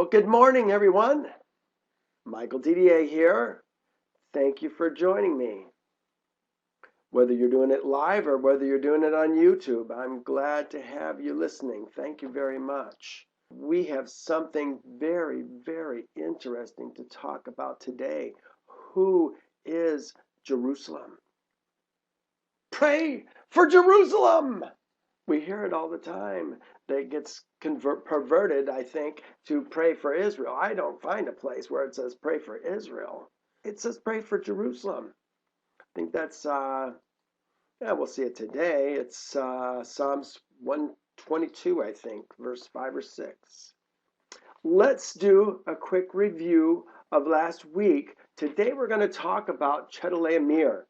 Well, good morning, everyone. Michael DDA here. Thank you for joining me. Whether you're doing it live or whether you're doing it on YouTube, I'm glad to have you listening. Thank you very much. We have something very, very interesting to talk about today. Who is Jerusalem? Pray for Jerusalem! We hear it all the time. That gets perverted, I think, to pray for Israel. I don't find a place where it says pray for Israel. It says pray for Jerusalem. I think that's, we'll see it today. It's Psalms 122, I think, verse 5 or 6. Let's do a quick review of last week. Today we're going to talk about Chedorlaomer.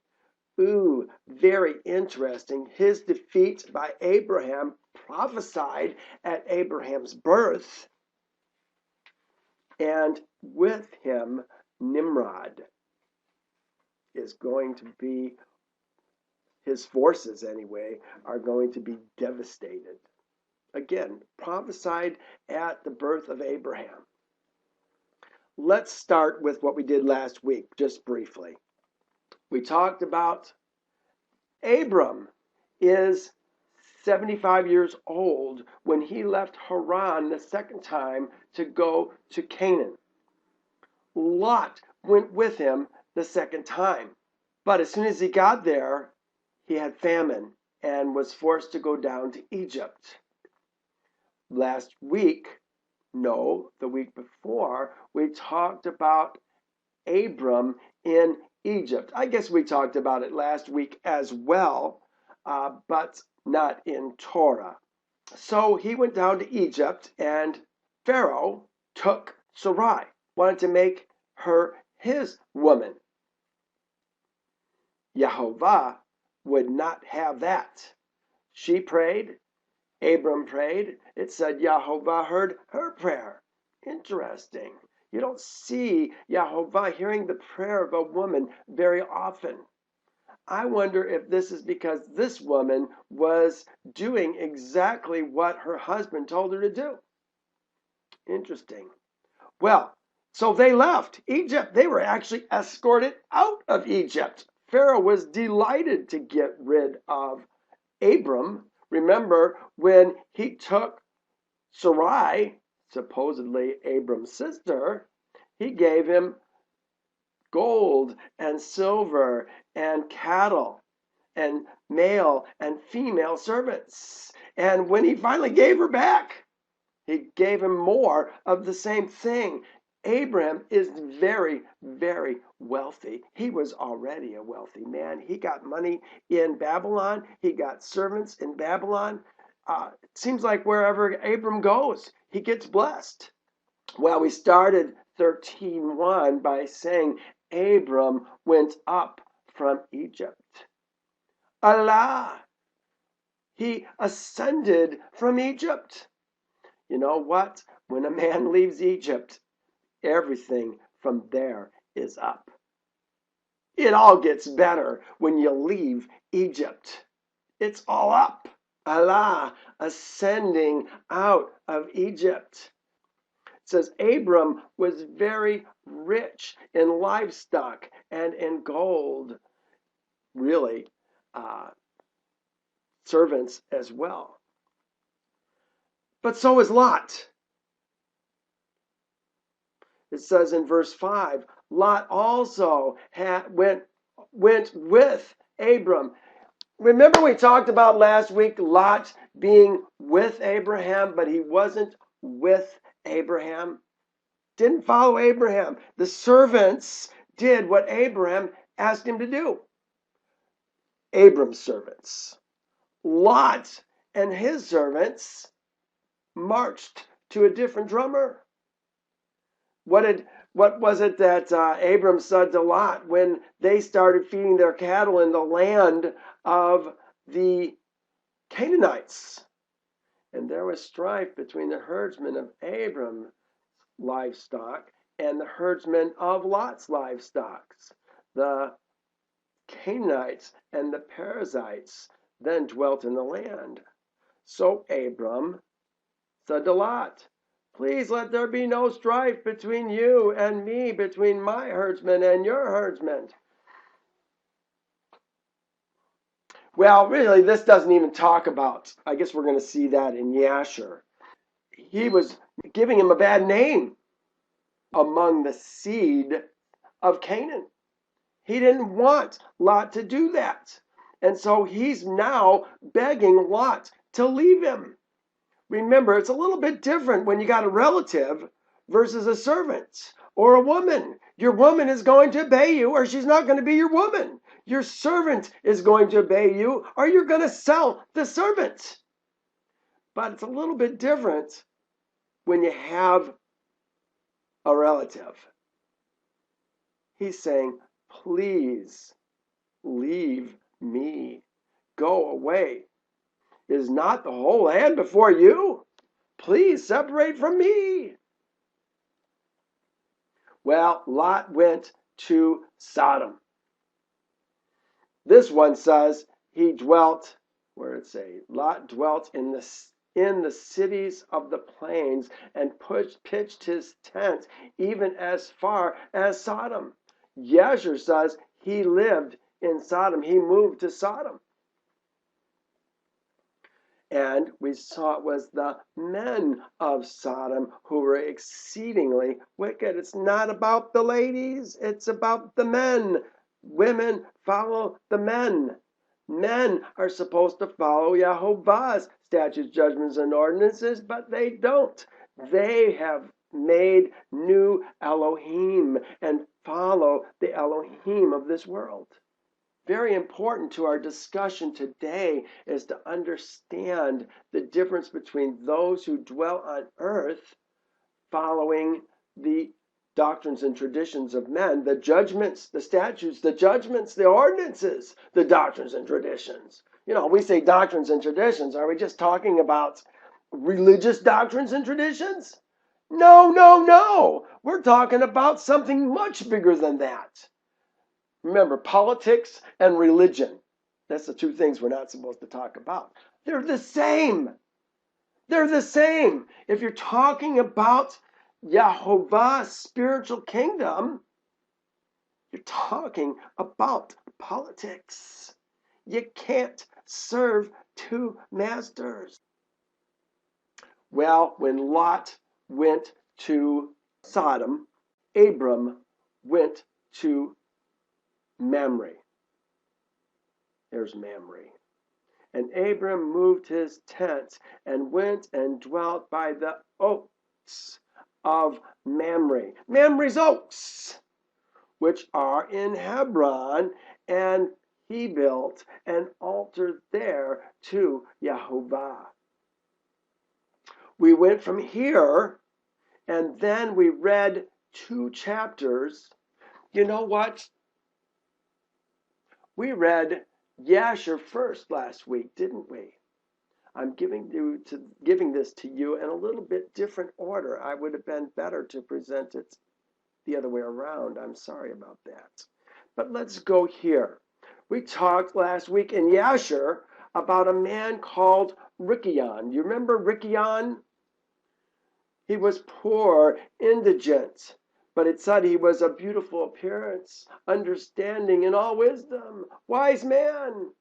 Ooh, very interesting. His defeat by Abraham, prophesied at Abraham's birth, and with him, Nimrod is going to be, his forces anyway, are going to be devastated. Again, prophesied at the birth of Abraham. Let's start with what we did last week, just briefly. We talked about Abram is 75 years old when he left Haran the second time to go to Canaan. Lot went with him the second time. But as soon as he got there, he had famine and was forced to go down to Egypt. The week before, we talked about Abram in Egypt. I guess we talked about it last week as well, but not in Torah. So he went down to Egypt, and Pharaoh took Sarai, wanted to make her his woman. Yehovah would not have that. She prayed, Abram prayed. It said Yehovah heard her prayer. Interesting. You don't see Yehovah hearing the prayer of a woman very often. I wonder if this is because this woman was doing exactly what her husband told her to do. Interesting. Well, so they left Egypt. They were actually escorted out of Egypt. Pharaoh was delighted to get rid of Abram. Remember when he took Sarai, supposedly Abram's sister, he gave him gold and silver and cattle and male and female servants. And when he finally gave her back, he gave him more of the same thing. Abraham is very, very wealthy. He was already a wealthy man. He got money in Babylon. He got servants in Babylon. It seems like wherever Abram goes, he gets blessed. Well, we started 13:1 by saying Abram went up from Egypt. Allah, he ascended from Egypt. You know what? When a man leaves Egypt, everything from there is up. It all gets better when you leave Egypt. It's all up. Allah ascending out of Egypt. It says Abram was very rich in livestock and in gold. Really, servants as well. But so is Lot. It says in verse 5, Lot also went with Abram. Remember we talked about last week Lot being with Abraham, but he wasn't with Abraham. Didn't follow Abraham. The servants did what Abraham asked him to do. Abram's servants. Lot and his servants marched to a different drummer. What was it that Abram said to Lot when they started feeding their cattle in the land of the Canaanites? And there was strife between the herdsmen of Abram's livestock and the herdsmen of Lot's livestock. The Canaanites and the Perizzites then dwelt in the land. So Abram said to Lot, Please let there be no strife between you and me, between my herdsmen and your herdsmen. Well, really, this doesn't even talk about, I guess we're going to see that in Yasher. He was giving him a bad name among the seed of Canaan. He didn't want Lot to do that. And so he's now begging Lot to leave him. Remember, it's a little bit different when you got a relative versus a servant or a woman. Your woman is going to obey you, or she's not going to be your woman. Your servant is going to obey you, or you're going to sell the servant. But it's a little bit different when you have a relative. He's saying, please leave me. Go away. Is not the whole land before you? Please separate from me. Well, Lot went to Sodom. This one says he dwelt, where did it say? Lot dwelt in the cities of the plains and pitched his tent even as far as Sodom. Yasher says he lived in Sodom. He moved to Sodom. And we saw it was the men of Sodom who were exceedingly wicked. It's not about the ladies, it's about the men. Women follow the men. Men are supposed to follow Yehovah's statutes, judgments, and ordinances, but they don't. They have made new Elohim and follow the Elohim of this world. Very important to our discussion today is to understand the difference between those who dwell on earth following the doctrines and traditions of men, the judgments, the statutes, the judgments, the ordinances, the doctrines and traditions. You know, we say doctrines and traditions. Are we just talking about religious doctrines and traditions? No, no, no. We're talking about something much bigger than that. Remember, politics and religion, that's the two things we're not supposed to talk about. They're the same. They're the same. If you're talking about Yehovah's spiritual kingdom, you're talking about politics. You can't serve two masters. Well, when Lot went to Sodom, Abram went to Mamre. There's Mamre. And Abram moved his tent and went and dwelt by the oaks of Mamre. Mamre's oaks, which are in Hebron, and he built an altar there to Yehovah. We went from here, and then we read 2 chapters. You know what? We read Yasher first last week, didn't we? I'm giving this to you in a little bit different order. I would have been better to present it the other way around. I'm sorry about that. But let's go here. We talked last week in Yasher about a man called Rickion. You remember Rickion? He was poor, indigent, but it said he was of beautiful appearance, understanding in all wisdom, wise man.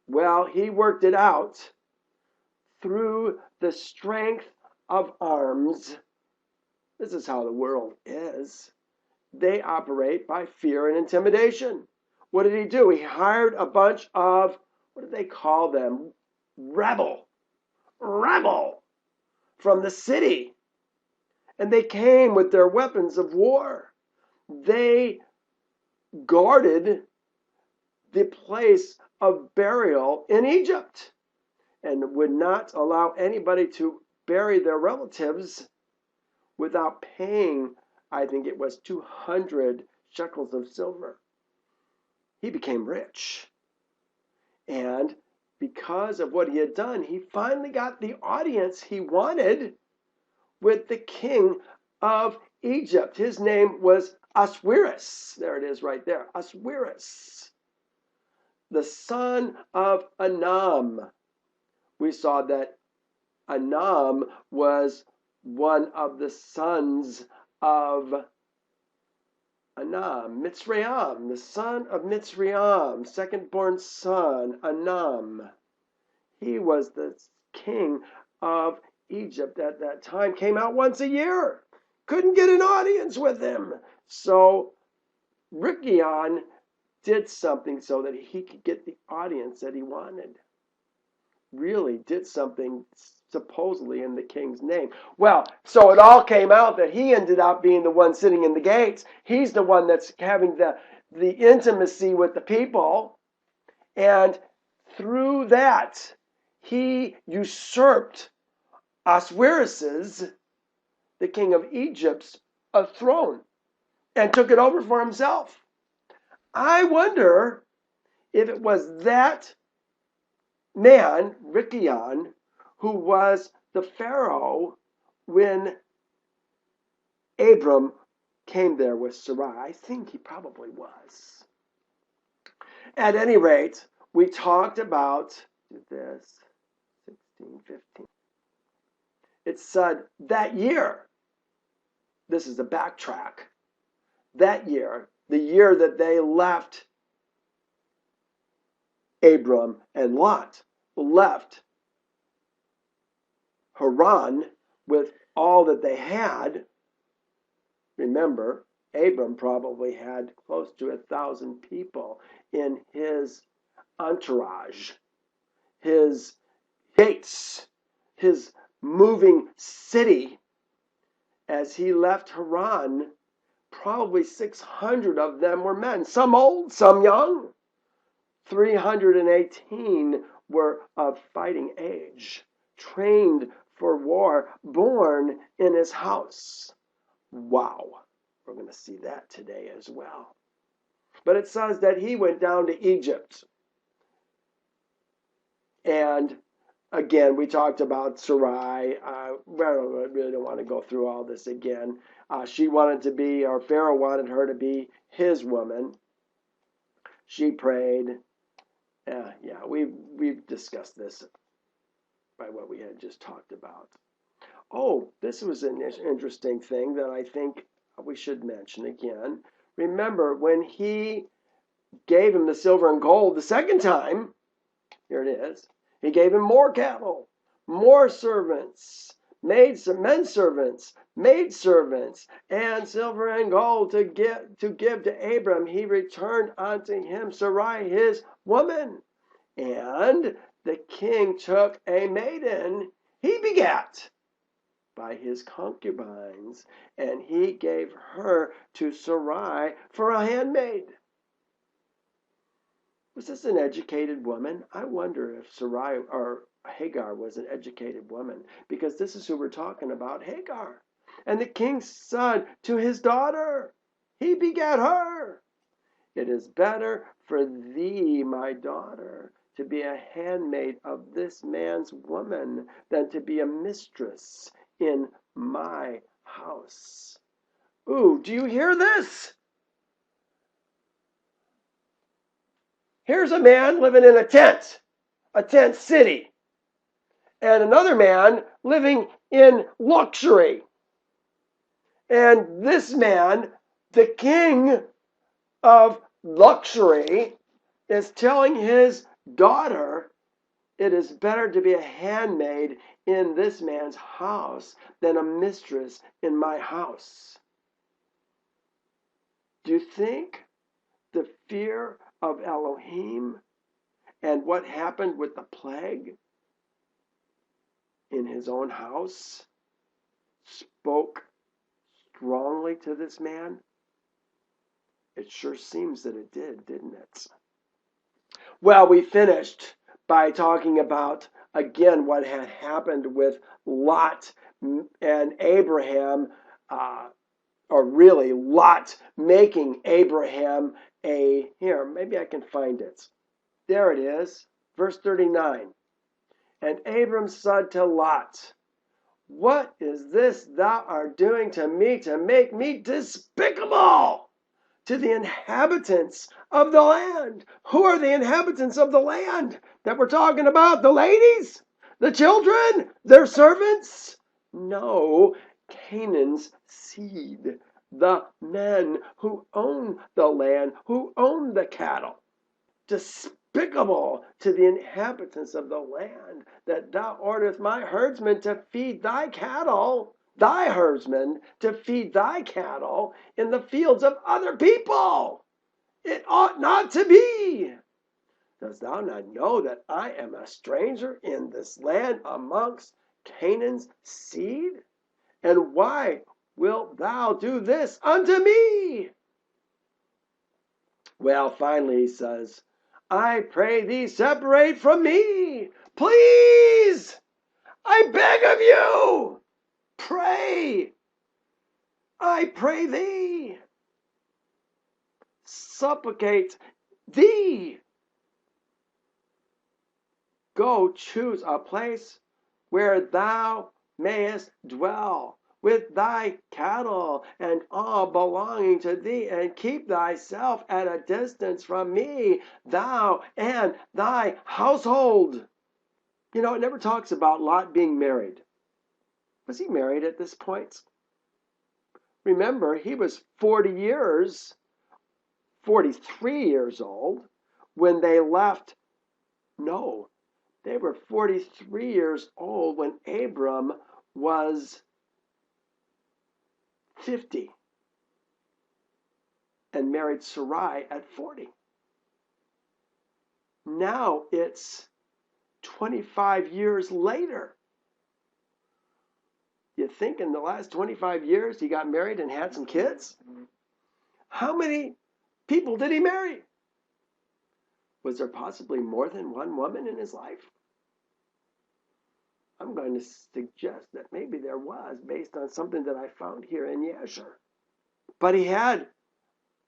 Well, he worked it out through the strength of arms. This is how the world is. They operate by fear and intimidation. What did he do? He hired a bunch of, what did they call them? Rebel from the city. And they came with their weapons of war. They guarded the place of burial in Egypt and would not allow anybody to bury their relatives without paying, I think it was 200 shekels of silver. He became rich. And because of what he had done, he finally got the audience he wanted with the king of Egypt. His name was Ahasuerus. There it is right there. Ahasuerus, the son of Anam. We saw that Anam was one of the sons of Anam, Mitzrayim, the son of Mitzrayim, second-born son, Anam. He was the king of Egypt at that time, came out once a year. Couldn't get an audience with him. So Rikkion did something so that he could get the audience that he wanted. Really did something supposedly in the king's name. Well, so it all came out that he ended up being the one sitting in the gates. He's the one that's having the intimacy with the people. And through that, he usurped Ahasuerus, the king of Egypt's throne, and took it over for himself. I wonder if it was that man, Rikkion, who was the Pharaoh when Abram came there with Sarai. I think he probably was. At any rate, we talked about this, 16, 15. It said that year, this is a backtrack, that year, the year that they left Abram and Lot, left Haran with all that they had. Remember, Abram probably had close to 1,000 people in his entourage, his gates, his moving city. As he left Haran, probably 600 of them were men, some old, some young. 318 were of fighting age, trained for war, born in his house. Wow, we're going to see that today as well. But it says that he went down to Egypt. And again, we talked about Sarai. I really don't want to go through all this again. She wanted to be, or Pharaoh wanted her to be his woman. She prayed. We've discussed this by what we had just talked about. Oh, this was an interesting thing that I think we should mention again. Remember, when he gave him the silver and gold the second time, here it is, he gave him more cattle, more servants, men servants, maid servants, and silver and gold to give to Abram. He returned unto him Sarai his woman. And the king took a maiden he begat by his concubines, and he gave her to Sarai for a handmaid. Was this an educated woman? I wonder if Sarai or Hagar was an educated woman, because this is who we're talking about, Hagar. And the king's son to his daughter, he begat her. It is better for thee, my daughter, to be a handmaid of this man's woman than to be a mistress in my house. Ooh, do you hear this? Here's a man living in a tent city, and another man living in luxury. And this man, the king of luxury, is telling his daughter, it is better to be a handmaid in this man's house than a mistress in my house. Do you think the fear of Elohim and what happened with the plague in his own house spoke strongly to this man? It sure seems that it did, didn't it? Well, we finished by talking about, again, what had happened with Lot and Abraham, or really Lot making Abraham here, maybe I can find it. There it is, verse 39. And Abram said to Lot, what is this thou art doing to me to make me despicable to the inhabitants of the land? Who are the inhabitants of the land that we're talking about? The ladies, the children, their servants? know Canaan's seed, the men who own the land, who own the cattle. Despicable to the inhabitants of the land, that thou orderest my herdsmen to feed thy cattle, thy herdsmen to feed thy cattle in the fields of other people. It ought not to be. Dost thou not know that I am a stranger in this land amongst Canaan's seed? And why wilt thou do this unto me? Well, finally he says, I pray thee separate from me. Please, I beg of you. Pray. I pray thee. Supplicate thee. Go choose a place where thou mayest dwell with thy cattle and all belonging to thee, and keep thyself at a distance from me, thou and thy household. You know, it never talks about Lot being married. Was he married at this point? Remember, he was 43 years old when they left. No, they were 43 years old when Abram was 50 and married Sarai at 40. Now it's 25 years later. You think in the last 25 years he got married and had some kids? How many people did he marry? Was there possibly more than one woman in his life? I'm going to suggest that maybe there was, based on something that I found here in Yasher. But he had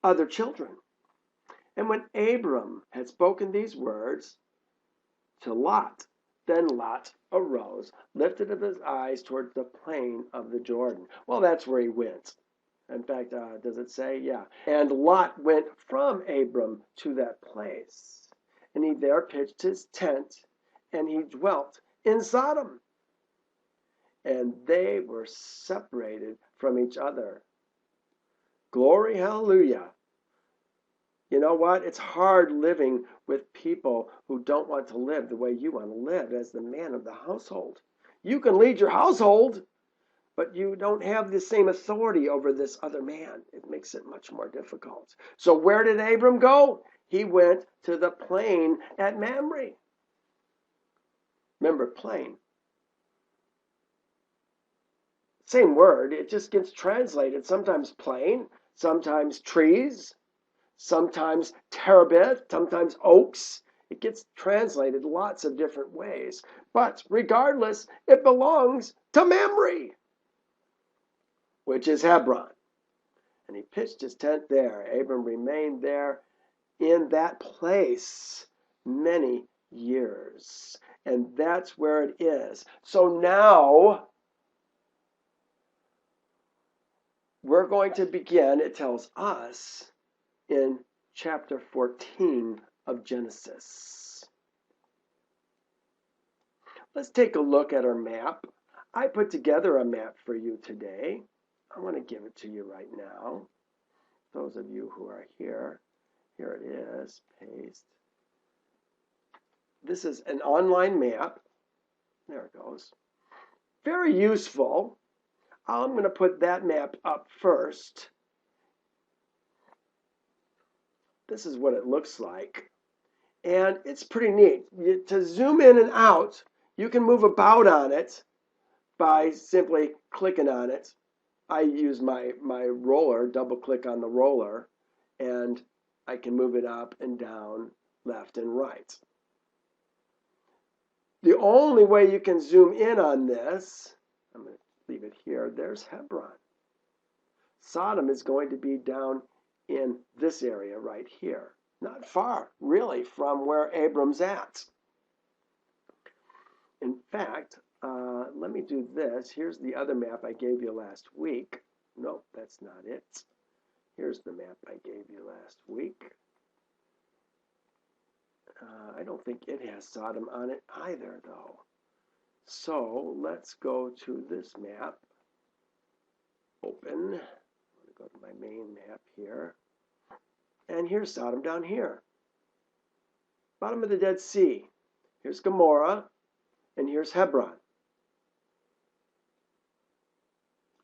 other children. And when Abram had spoken these words to Lot, then Lot arose, lifted up his eyes towards the plain of the Jordan. Well, that's where he went. In fact, does it say? Yeah. And Lot went from Abram to that place. And he there pitched his tent, and he dwelt in Sodom. And they were separated from each other. Glory, hallelujah. You know what? It's hard living with people who don't want to live the way you want to live as the man of the household. You can lead your household, but you don't have the same authority over this other man. It makes it much more difficult. So where did Abram go? He went to the plain at Mamre. Remember, plain. Same word. It just gets translated. Sometimes plain, sometimes trees, sometimes terebinth, sometimes oaks. It gets translated lots of different ways. But regardless, it belongs to Mamre, which is Hebron. And he pitched his tent there. Abram remained there in that place many years. And that's where it is. So now we're going to begin, it tells us, in chapter 14 of Genesis. Let's take a look at our map. I put together a map for you today. I want to give it to you right now. Those of you who are here, here it is, paste. This is an online map. There it goes. Very useful. I'm going to put that map up first. This is what it looks like. And it's pretty neat. To zoom in and out, you can move about on it by simply clicking on it. I use my roller, double click on the roller, and I can move it up and down, left and right. The only way you can zoom in on this, I'm going to leave it here, there's Hebron. Sodom is going to be down in this area right here. Not far, really, from where Abram's at. In fact, let me do this. Here's the other map I gave you last week. Nope, that's not it. Here's the map I gave you last week. I don't think it has Sodom on it either, though. So let's go to this map. Open. I'm going to go to my main map here. And here's Sodom down here. Bottom of the Dead Sea. Here's Gomorrah. And here's Hebron.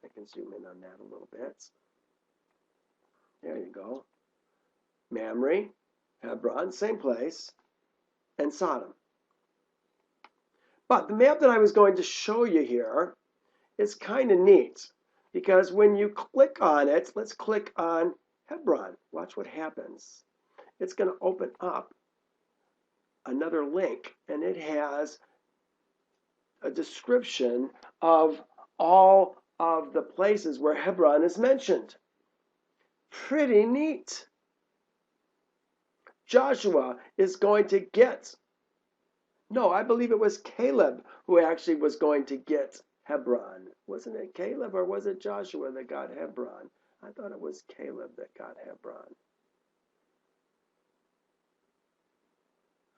I can zoom in on that a little bit. There you go. Mamre, Hebron, same place, and Sodom. But the map that I was going to show you here is kind of neat, because when you click on it, let's click on Hebron. Watch what happens. It's going to open up another link, and it has a description of all of the places where Hebron is mentioned. Pretty neat. Joshua is going to get, no, I believe it was Caleb who actually was going to get Hebron. Wasn't it Caleb or was it Joshua that got Hebron? I thought it was Caleb that got Hebron.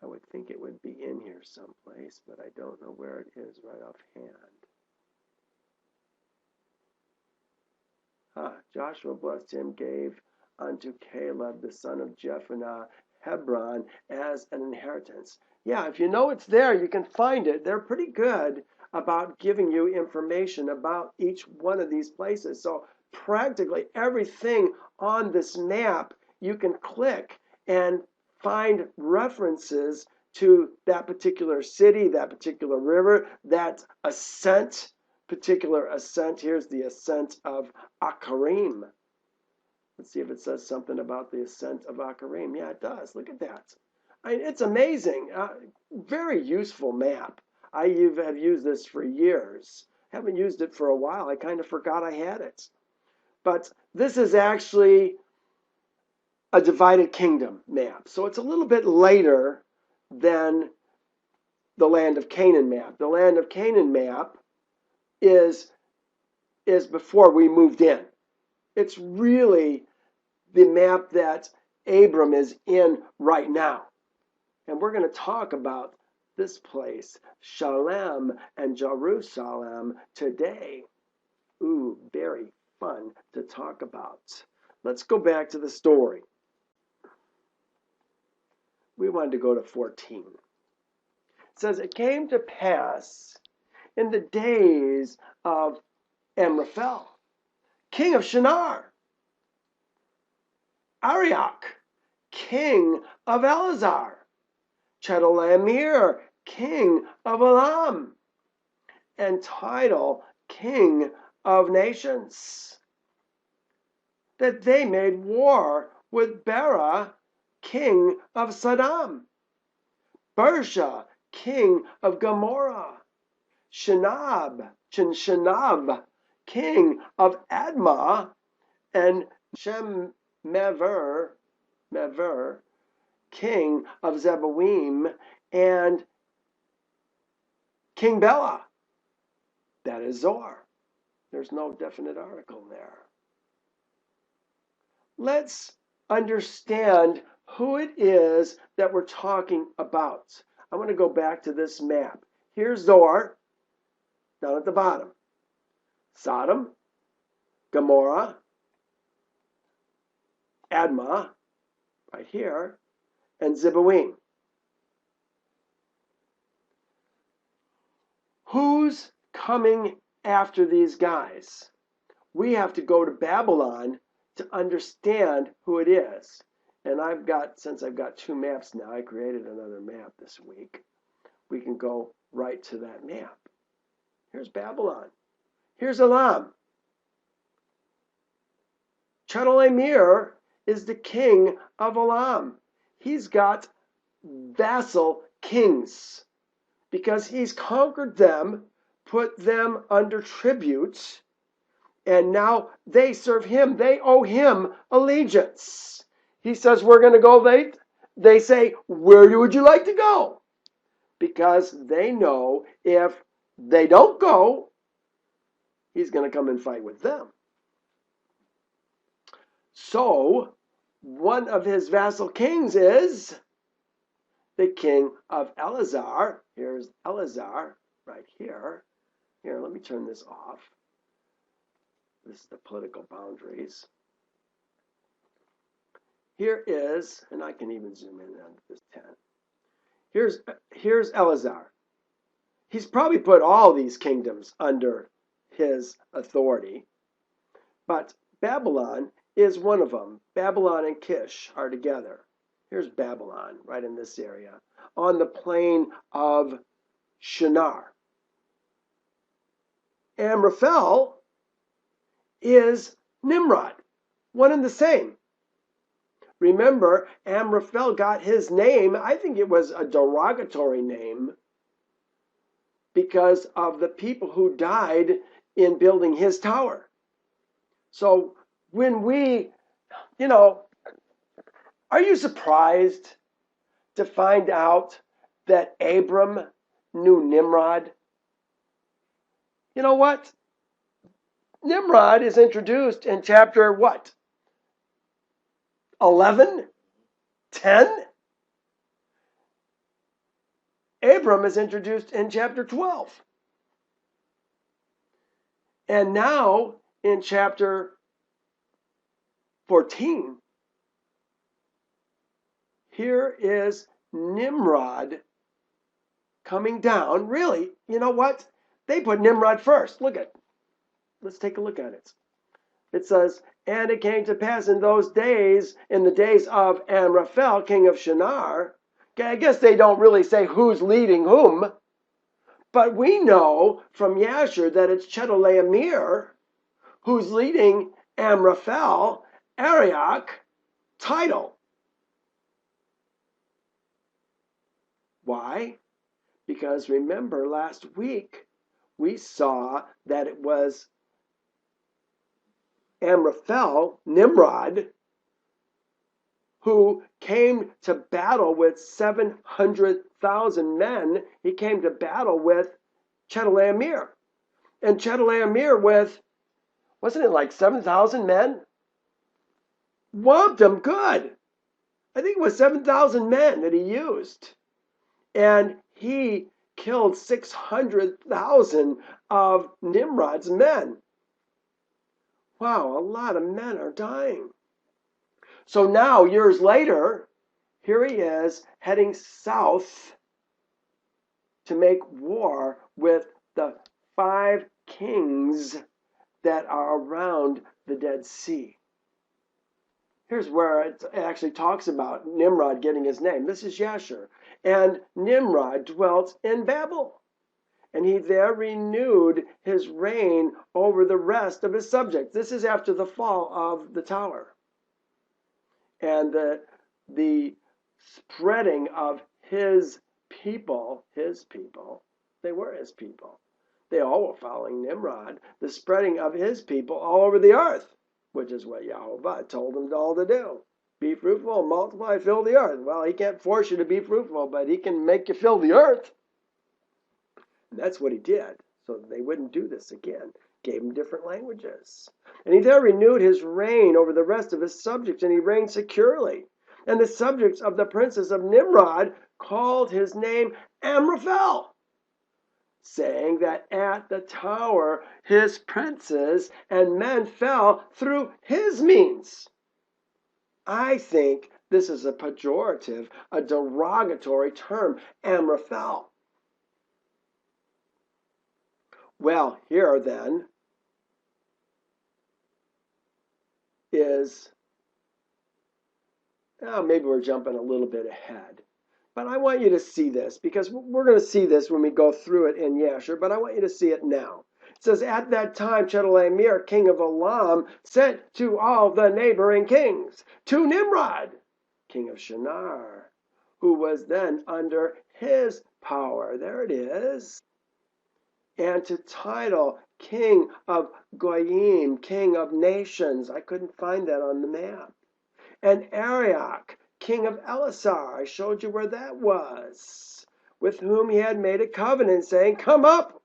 I would think it would be in here someplace, but I don't know where it is right offhand. Joshua blessed him, gave unto Caleb the son of Jephunneh Hebron as an inheritance. Yeah, if you know it's there, you can find it. They're pretty good about giving you information about each one of these places. So practically everything on this map, you can click and find references to that particular city, that particular river, that ascent, particular ascent. Here's the ascent of Akarim. Let's see if it says something about the ascent of Akarim. Yeah, it does. Look at that. It's amazing. Very useful map. I have used this for years. Haven't used it for a while. I kind of forgot I had it. But this is actually a divided kingdom map. So it's a little bit later than the land of Canaan map. The land of Canaan map is before we moved in. It's really the map that Abram is in right now. And we're going to talk about this place, Shalem and Yeru-shalem, today. Ooh, very fun to talk about. Let's go back to the story. We wanted to go to 14. It says, it came to pass in the days of Amraphel, king of Shinar, Arioch, king of Elazar, Chedorlaomer, king of Elam, and Tidal, king of nations, that they made war with Bera, king of Sodom, Bersha, king of Gomorrah, Shinav, king of Admah, and Shemever, king of Zeboim, and King Bela. That is Zoar. There's no definite article there. Let's understand who it is that we're talking about. I want to go back to this map. Here's Zoar, down at the bottom. Sodom, Gomorrah, Admah, right here, and Zeboim. Who's coming after these guys? We have to go to Babylon to understand who it is. And since I've got two maps now, I created another map this week. We can go right to that map. Here's Babylon. Here's Elam. Chedorlaomer is the king of Elam. He's got vassal kings because he's conquered them, put them under tribute, and now they serve him. They owe him allegiance. He says, we're going to go late. They say, where would you like to go? Because they know if they don't go, he's going to come and fight with them. So, one of his vassal kings is the king of Elazar. Here's Elazar. right here. Here, let me turn this off. This is the political boundaries. Here is, and I can even zoom in on this 10. Here's Eleazar. He's probably put all these kingdoms under his authority, but Babylon is one of them. Babylon and Kish are together. Here's Babylon, right in this area, on the plain of Shinar. Amraphel is Nimrod, one and the same. Remember, Amraphel got his name, I think it was a derogatory name, because of the people who died in building his tower. So when we, are you surprised to find out that Abram knew Nimrod? You know what? Nimrod is introduced in chapter what? 11? 10? Abram is introduced in chapter 12. And now in chapter 14, here is Nimrod coming down. Really, you know what? They put Nimrod first. Let's take a look at it. It says, and it came to pass in those days, in the days of Amraphel, king of Shinar. Okay, I guess they don't really say who's leading whom, but we know from Yasher that it's Chedorlaomer who's leading Amraphel, Arioch, title. Why? Because remember last week we saw that it was Amraphel, Nimrod, who came to battle with 700,000 men. He came to battle with Chedorlaomer. And Chedorlaomer with, wasn't it like 7,000 men? Whomped him good. I think it was 7,000 men that he used. And he killed 600,000 of Nimrod's men. Wow, a lot of men are dying. So now, years later, here he is heading south to make war with the 5 kings that are around the Dead Sea. Here's where it actually talks about Nimrod getting his name. This is Yasher. And Nimrod dwelt in Babel, and he there renewed his reign over the rest of his subjects. This is after the fall of the tower. And the spreading of his people, they were his people. They all were following Nimrod. The spreading of his people all over the earth, which is what Yahovah told them all to do. Be fruitful, multiply, fill the earth. Well, he can't force you to be fruitful, but he can make you fill the earth. And that's what he did, so they wouldn't do this again. Gave him different languages. And he there renewed his reign over the rest of his subjects, and he reigned securely. And the subjects of the princes of Nimrod called his name Amraphel, saying that at the tower his princes and men fell through his means. I think this is a pejorative, a derogatory term, Amraphel. Well, here then is, maybe we're jumping a little bit ahead, but I want you to see this because we're going to see this when we go through it in Yasher, but I want you to see it now. It says, at that time, Chedorlaomer, king of Elam, sent to all the neighboring kings, to Nimrod, king of Shinar, who was then under his power. There it is. And to title, king of Goyim, king of nations. I couldn't find that on the map. And Arioch, king of Elasar. I showed you where that was. With whom he had made a covenant, saying, come up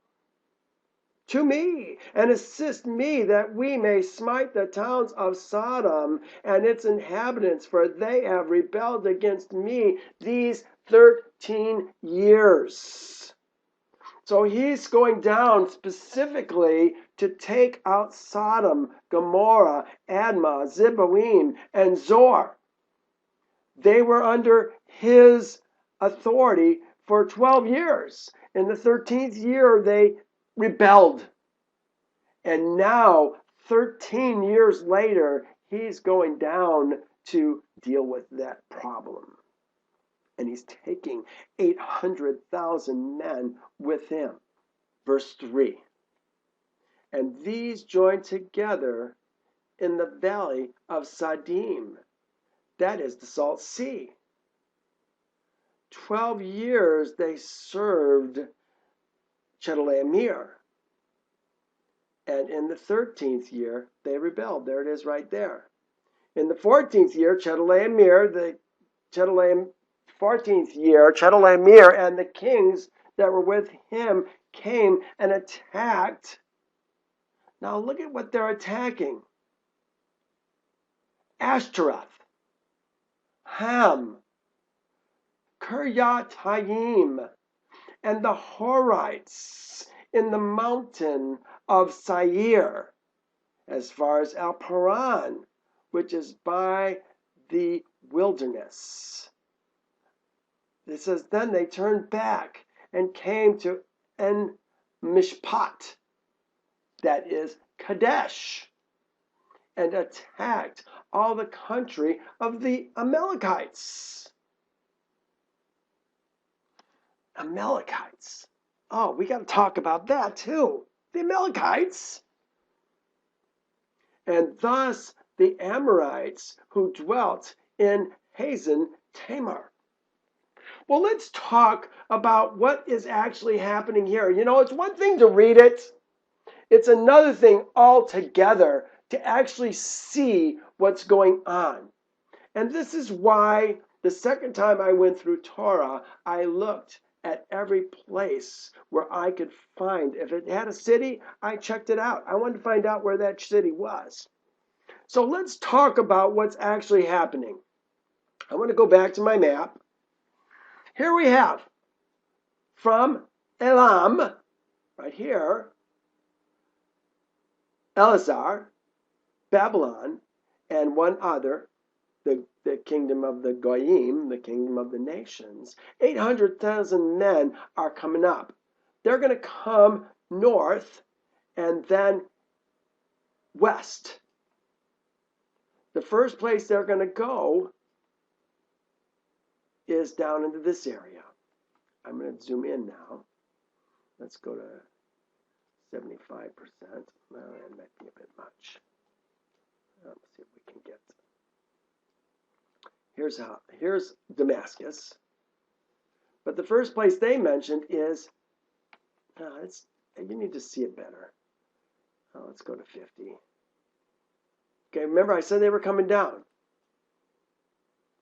to me and assist me that we may smite the towns of Sodom and its inhabitants, for they have rebelled against me these 13 years. So he's going down specifically to take out Sodom, Gomorrah, Admah, Zeboim, and Zor. They were under his authority for 12 years. In the 13th year, they rebelled. And now, 13 years later, he's going down to deal with that problem. And he's taking 800,000 men with him. Verse 3. And these joined together in the valley of Sadim. That is the Salt Sea. 12 years they served Chedorlaomer. And in the 13th year, they rebelled. There it is right there. In the 14th year, Chedorlaomer and the kings that were with him came and attacked. Now look at what they're attacking. Ashtaroth, Ham, Kiryat-Haim, and the Horites in the mountain of Seir, as far as El-Paran, which is by the wilderness. It says, then they turned back and came to En-Mishpat, that is Kadesh, and attacked all the country of the Amalekites. Amalekites. Oh, we got to talk about that too. The Amalekites. And thus the Amorites who dwelt in Hazan Tamar. Well, let's talk about what is actually happening here. You know, it's one thing to read it. It's another thing altogether to actually see what's going on. And this is why the second time I went through Torah, I looked at every place where I could find. If it had a city, I checked it out. I wanted to find out where that city was. So let's talk about what's actually happening. I want to go back to my map. Here we have from Elam, right here, Elazar, Babylon, and one other, the kingdom of the Goyim, the kingdom of the nations. 800,000 men are coming up. They're going to come north and then west. The first place they're going to go is down into this area. I'm going to zoom in now. Let's go to 75%. Well, that might be a bit much. Let's see if we can get. Here's Damascus. But the first place they mentioned is, you need to see it better. Let's go to 50. Okay, remember I said they were coming down.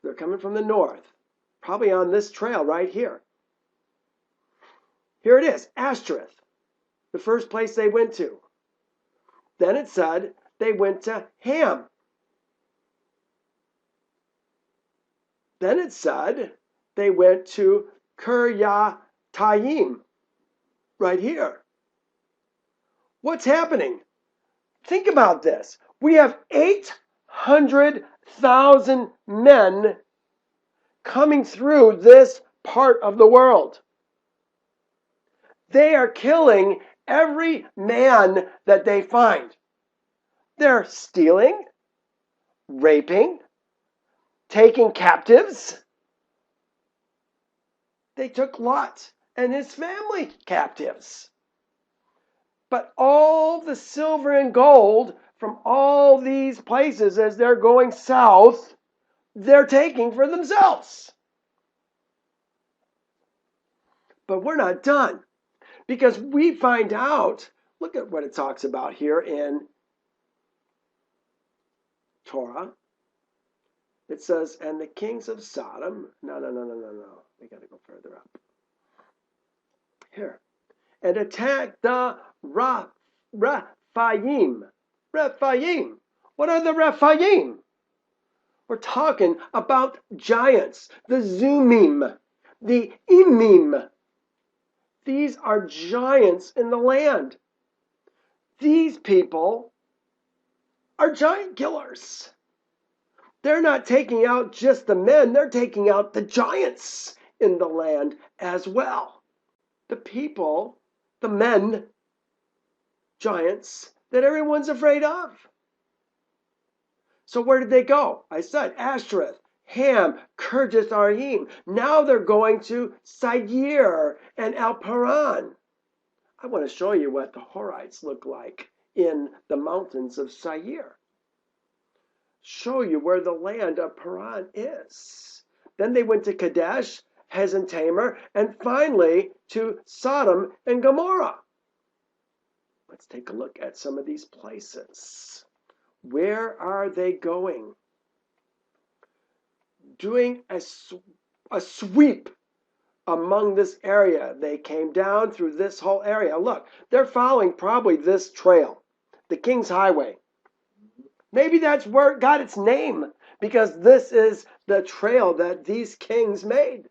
They're coming from the north, probably on this trail right here. Here it is, Ashtaroth, the first place they went to. Then it said they went to Ham. Then it said they went to Kiryat-Haim, right here. What's happening? Think about this. We have 800,000 men coming through this part of the world. They are killing every man that they find. They're stealing, raping, taking captives. They took Lot and his family captives. But all the silver and gold from all these places as they're going south, they're taking for themselves. But we're not done, because we find out, look at what it talks about here in Torah. It says, and the kings of Sodom, no. We got to go further up. Here. And attacked the Rephaim. Rephaim. What are the Rephaim? We're talking about giants, the Zumim, the Imim. These are giants in the land. These people are giant killers. They're not taking out just the men, they're taking out the giants in the land as well. The people, the men, giants that everyone's afraid of. So where did they go? I said Ashtoreth, Ham, Kirjath Arhim. Now they're going to Sair and El-Paran. I want to show you what the Horites look like in the mountains of Sair. Show you where the land of Paran is. Then they went to Kadesh, Hazan Tamar, and finally to Sodom and Gomorrah. Let's take a look at some of these places. Where are they going? Doing a sweep among this area. They came down through this whole area. Look, they're following probably this trail, the King's Highway. Maybe that's where it got its name, because this is the trail that these kings made.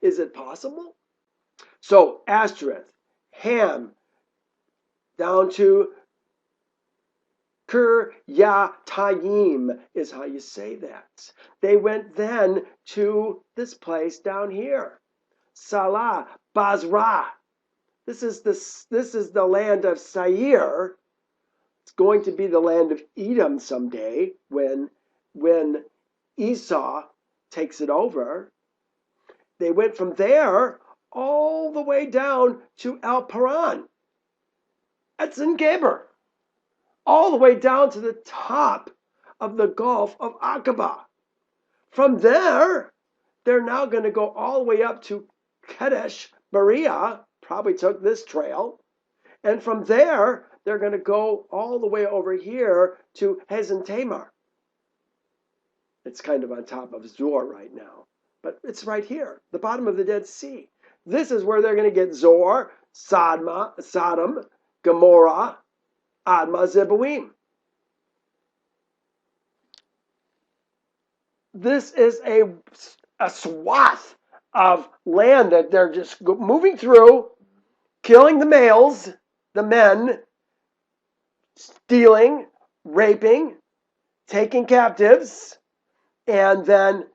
Is it possible? So Ashtoreth, Ham, down to Kiryatayim is how you say that. They went then to this place down here, Salah, Basra. This is the land of Sair. It's going to be the land of Edom someday when Esau takes it over. They went from there all the way down to El-Paran. Etzon Geber. All the way down to the top of the Gulf of Aqaba. From there, they're now going to go all the way up to Kadesh Barnea, probably took this trail, and from there, they're going to go all the way over here to Hazan Tamar. It's kind of on top of Zor right now, but it's right here, the bottom of the Dead Sea. This is where they're going to get Zor, Sodom, Gomorrah, Admah, Zeboim. This is a swath of land that they're just moving through, killing the males, the men, stealing, raping, taking captives, and then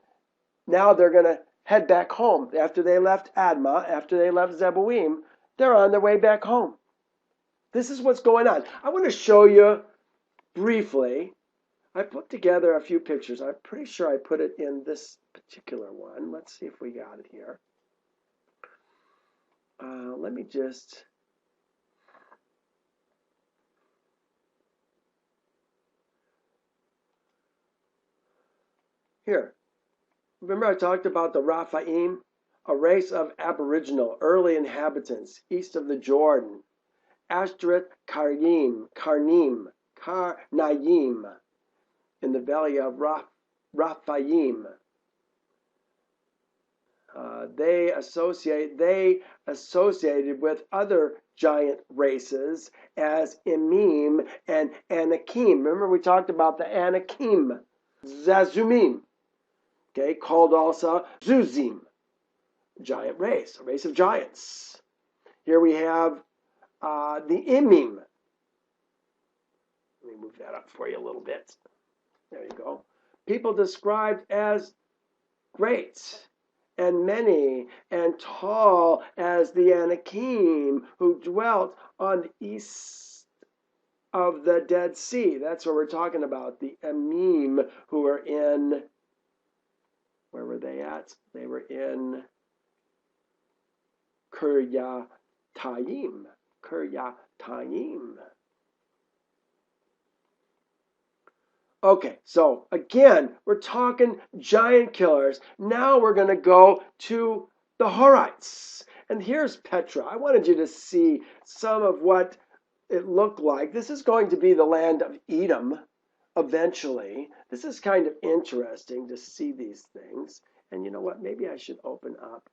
now they're going to head back home. After they left Admah, after they left Zeboim, they're on their way back home. This is what's going on. I want to show you briefly. I put together a few pictures. I'm pretty sure I put it in this particular one. Let's see if we got it here. Let me just... Here. Remember I talked about the Raphaim, a race of aboriginal early inhabitants east of the Jordan. Ashtoreth, Karnaim, in the valley of Raphaim. They associated with other giant races as Emim and Anakim. Remember we talked about the Anakim, Zazumim, okay, called also Zuzim, giant race, a race of giants. Here we have the Emim. Let me move that up for you a little bit. There you go. People described as great and many and tall as the Anakim who dwelt on the east of the Dead Sea. That's what we're talking about. The Emim who were in, where were they at? They were in Kiryatayim. Okay, so again, we're talking giant killers. Now we're going to go to the Horites. And here's Petra. I wanted you to see some of what it looked like. This is going to be the land of Edom eventually. This is kind of interesting to see these things. And you know what? Maybe I should open up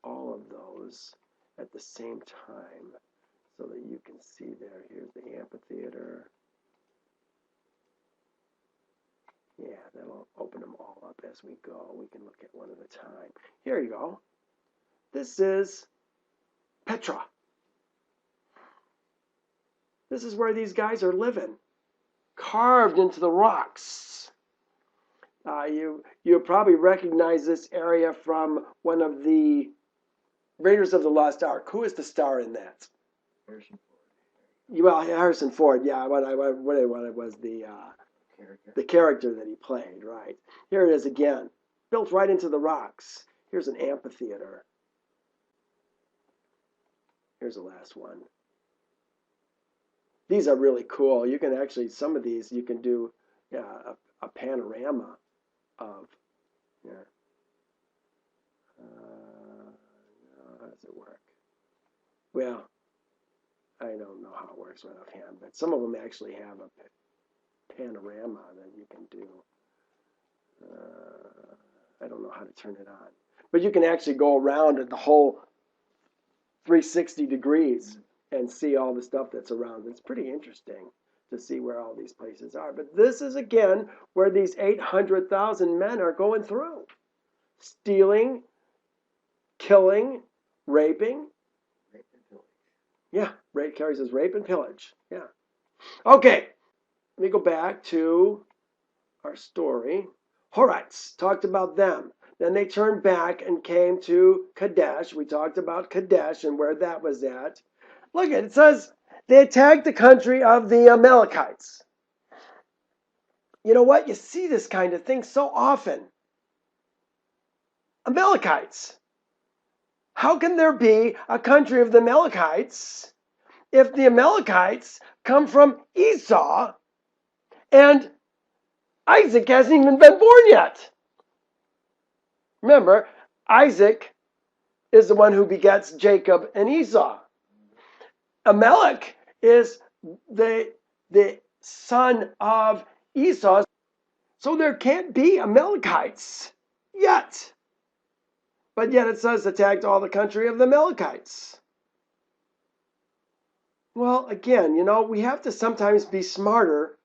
all of those at the same time so that you can see there. Here's the amphitheater. Yeah, that'll open them all up as we go. We can look at one at a time. Here you go. This is Petra. This is where these guys are living, carved into the rocks. You probably recognize this area from one of the Raiders of the Lost Ark. Who is the star in that? Harrison Ford. Well, Harrison Ford. Yeah, what it was the character that he played. Right here it is again, built right into the rocks. Here's an amphitheater. Here's the last one. These are really cool. You can actually, some of these you can do a panorama of. Yeah. How does it work? Well, I don't know how it works right offhand, but some of them actually have a panorama that you can do. I don't know how to turn it on, but you can actually go around at the whole 360 degrees and see all the stuff that's around. It's pretty interesting to see where all these places are. But this is, again, where these 800,000 men are going through. Stealing, killing, raping. Rape and pillage. Yeah, rape carries as rape and pillage. Yeah. Okay, let me go back to our story. Horites, talked about them. Then they turned back and came to Kadesh. We talked about Kadesh and where that was at. Look, it says they attacked the country of the Amalekites. You know what? You see this kind of thing so often. Amalekites. How can there be a country of the Amalekites if the Amalekites come from Esau and Isaac hasn't even been born yet? Remember, Isaac is the one who begets Jacob and Esau. Amalek is the son of Esau. So there can't be Amalekites yet. But yet it says attacked all the country of the Amalekites. Well, again, we have to sometimes be smarter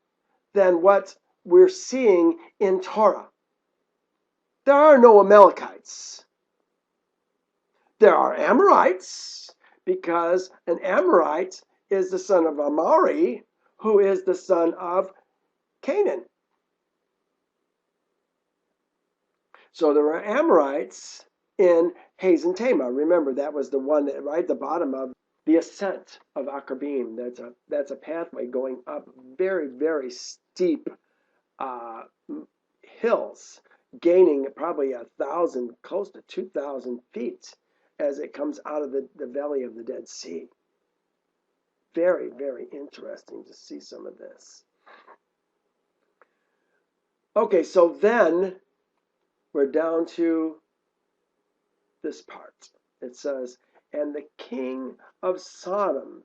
than what we're seeing in Torah. There are no Amalekites. There are Amorites, because an Amorite is the son of Amari, who is the son of Canaan. So there were Amorites in Hazen Tamar. Remember, that was the one that right at the bottom of the ascent of Akabim. That's a pathway going up very, very steep hills, gaining probably 1,000, close to 2,000 feet as it comes out of the valley of the Dead Sea. Very, very interesting to see some of this. Okay, so then we're down to this part. It says, and the king of Sodom,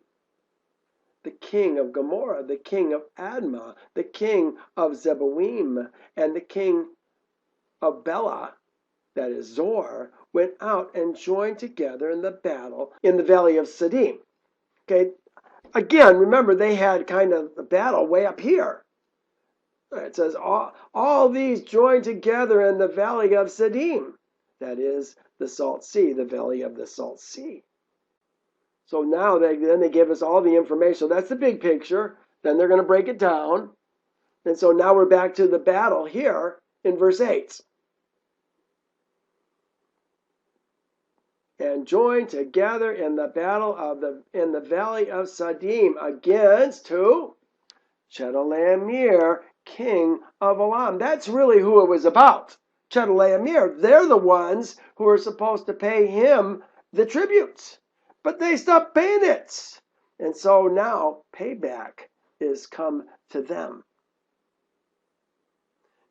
the king of Gomorrah, the king of Admah, the king of Zeboim, and the king of Bela, that is Zor, went out and joined together in the battle in the valley of Siddim. Okay, again, remember they had kind of the battle way up here. It says all these joined together in the valley of Siddim. That is the Salt Sea, the valley of the Salt Sea. So now they give us all the information. So that's the big picture. Then they're going to break it down. And so now we're back to the battle here in verse 8. And joined together in the battle in the valley of Siddim against who? Chedorlaomer, king of Elam. That's really who it was about. Chedorlaomer. They're the ones who are supposed to pay him the tribute. But they stopped paying it. And so now payback is come to them.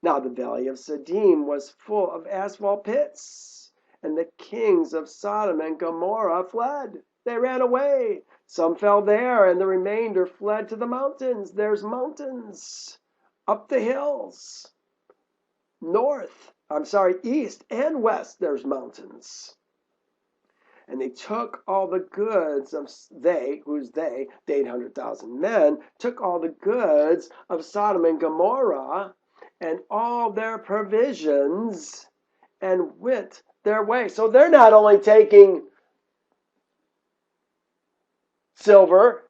Now the valley of Siddim was full of asphalt pits, and the kings of Sodom and Gomorrah fled. They ran away. Some fell there, and the remainder fled to the mountains. There's mountains up the hills. East and west, there's mountains. And they took all the goods of the 800,000 men, took all the goods of Sodom and Gomorrah and all their provisions and went their way. So they're not only taking silver,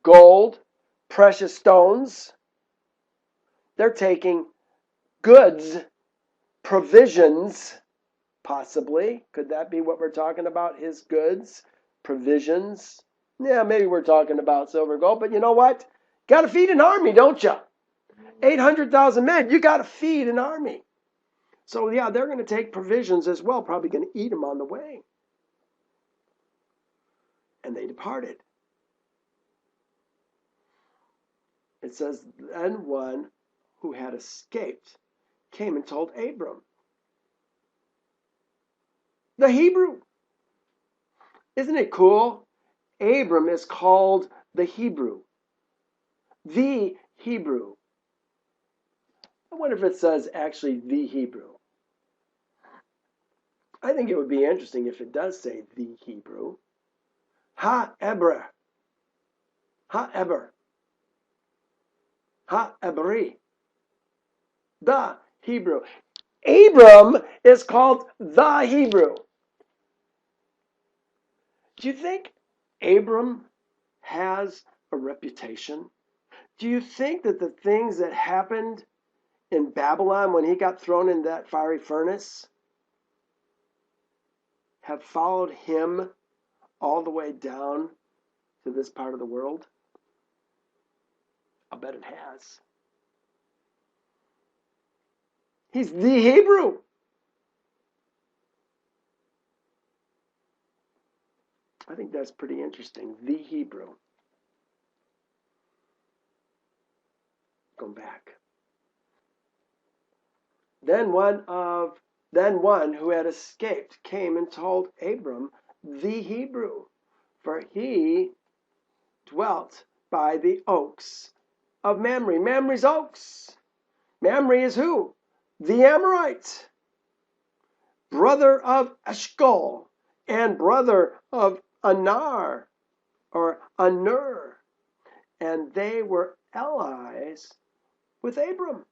gold, precious stones. They're taking goods, provisions, possibly. Could that be what we're talking about? His goods, provisions. Yeah, maybe we're talking about silver, gold, but you know what? Got to feed an army, don't you? 800,000 men, you got to feed an army. So yeah, they're going to take provisions as well, probably going to eat them on the way. And they departed. It says, then one who had escaped came and told Abram. The Hebrew. Isn't it cool? Abram is called the Hebrew. The Hebrew. I wonder if it says actually the Hebrew. I think it would be interesting if it does say the Hebrew. Ha-Eber. Ha-Eber. Ha-Ebri. The Hebrew. Abram is called the Hebrew. Do you think Abram has a reputation? Do you think that the things that happened in Babylon when he got thrown in that fiery furnace have followed him all the way down to this part of the world? I bet it has. He's the Hebrew. I think that's pretty interesting. The Hebrew. Going back. Then one who had escaped came and told Abram the Hebrew, for he dwelt by the oaks of Mamre. Mamre's oaks. Mamre is who? The Amorite, brother of Eshcol and brother of Anar or Anur, and they were allies with Abram.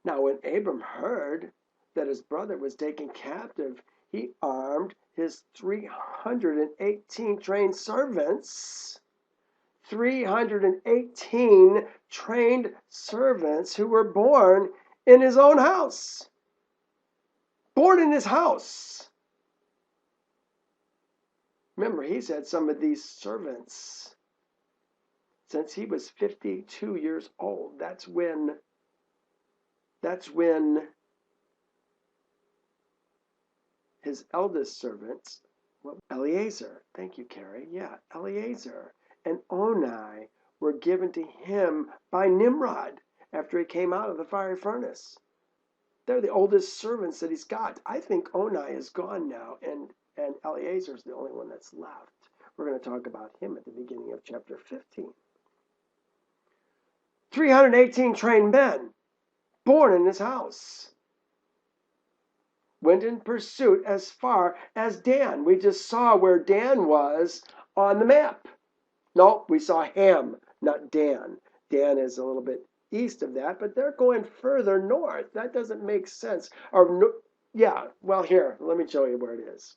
Now, when Abram heard that his brother was taken captive, he armed his 318 trained servants. 318 trained servants who were born in his own house. Born in his house. Remember, he's had some of these servants since he was 52 years old. That's when his eldest servants, Eliezer, thank you, Carrie. Yeah, Eliezer and Onai were given to him by Nimrod after he came out of the fiery furnace. They're the oldest servants that he's got. I think Onai is gone now, and Eliezer is the only one that's left. We're going to talk about him at the beginning of chapter 15. 318 trained men born in his house. Went in pursuit as far as Dan. We just saw where Dan was on the map. No, we saw Ham, not Dan. Dan is a little bit east of that, but they're going further north. That doesn't make sense. Yeah, well, here, let me show you where it is.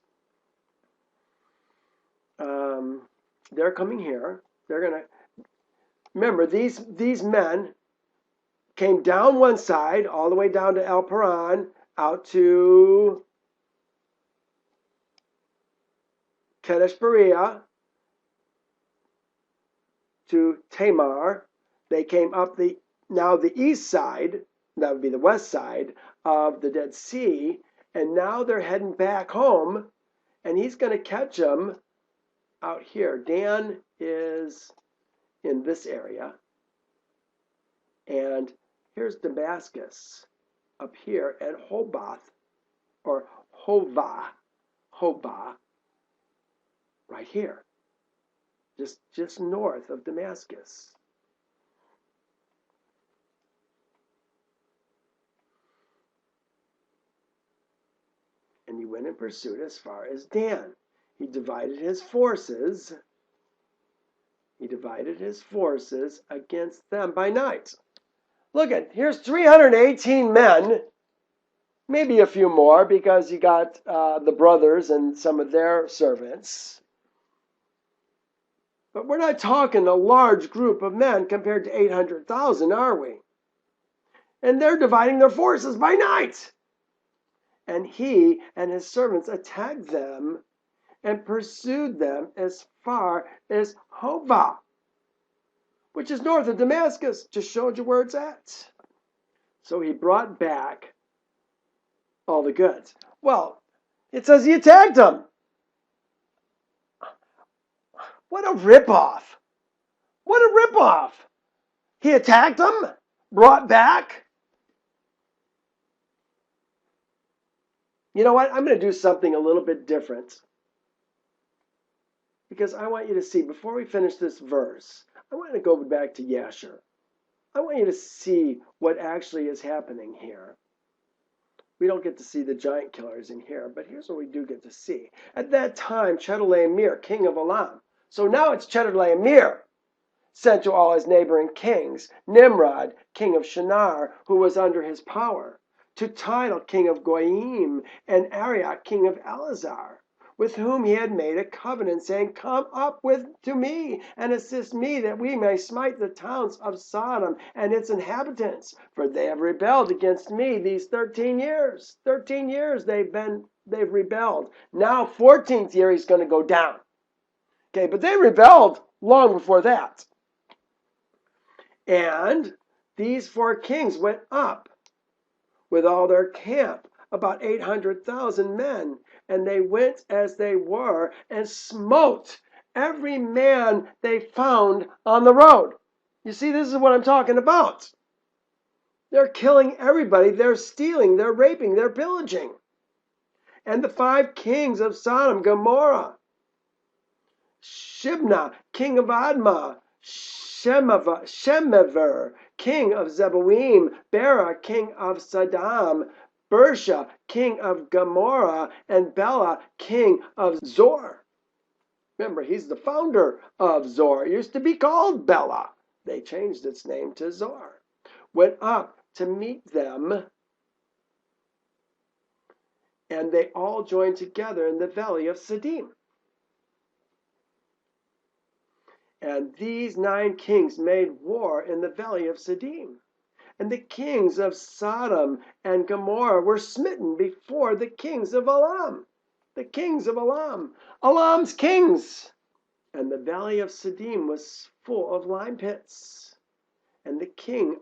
They're coming here. They're going to, remember, these men came down one side, all the way down to El Paran, out to Kadesh Berea, to Tamar. They came up the east side, that would be the west side of the Dead Sea, and now they're heading back home, and he's going to catch them out here. Dan is in this area, and here's Damascus up here at Hobath, or Hobah, right here, just north of Damascus. And he went in pursuit as far as Dan. He divided his forces against them by night. Look at, here's 318 men, maybe a few more because you got the brothers and some of their servants. But we're not talking a large group of men compared to 800,000, are we? And they're dividing their forces by night. And he and his servants attacked them and pursued them as far as Hobah, which is north of Damascus. Just showed you where it's at. So he brought back all the goods. Well, it says he attacked them. What a ripoff. What a ripoff. He attacked them, brought back. You know what? I'm going to do something a little bit different. Because I want you to see, before we finish this verse, I want to go back to Yasher. I want you to see what actually is happening here. We don't get to see the giant killers in here, but here's what we do get to see. At that time, Chedorlaomer, king of Elam. So now it's Chedorlaomer, sent to all his neighboring kings, Nimrod, king of Shinar, who was under his power, to Tidal, king of Goyim, and Arioch, king of Elazar, with whom he had made a covenant, saying, "Come up to me, and assist me, that we may smite the towns of Sodom and its inhabitants, for they have rebelled against me these 13 years. 13 years they've rebelled. Now, 14th year, he's going to go down." Okay, but they rebelled long before that. And these 4 kings went up with all their camp, about 800,000 men, and they went as they were and smote every man they found on the road. You see, this is what I'm talking about. They're killing everybody. They're stealing. They're raping. They're pillaging. And the 5 kings of Sodom, Gomorrah, Shibna, king of Admah, Shemever, king of Zeboim, Bera, king of Saddam, Bersha, king of Gomorrah, and Bela, king of Zor. Remember, he's the founder of Zor. It used to be called Bela. They changed its name to Zor. Went up to meet them, and they all joined together in the valley of Siddim. And these 9 kings made war in the valley of Siddim. And the kings of Sodom and Gomorrah were smitten before the kings of Elam. The kings of Elam. Elam's kings. And the valley of Siddim was full of lime pits. And the king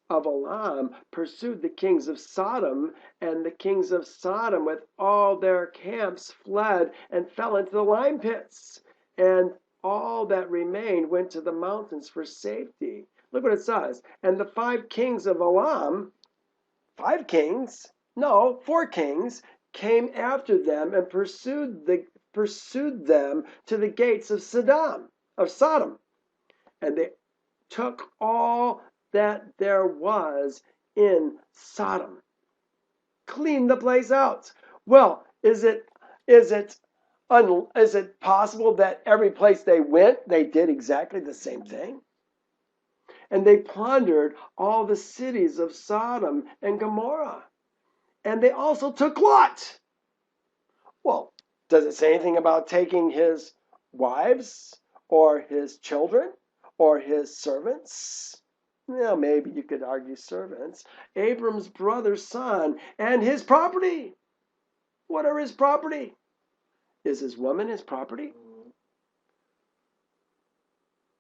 of Elam pursued the kings of Sodom, and the kings of Sodom with all their camps fled and fell into the lime pits. And all that remained went to the mountains for safety. Look what it says. And the 5 kings of Elam, 4 kings, came after them and pursued them to the gates of Sodom. And they took all that there was in Sodom. Cleaned the place out. Well, is it possible that every place they went, they did exactly the same thing? And they plundered all the cities of Sodom and Gomorrah. And they also took Lot. Well, does it say anything about taking his wives or his children or his servants? Well, maybe you could argue servants. Abram's brother's son and his property. What are his property? Is his woman his property?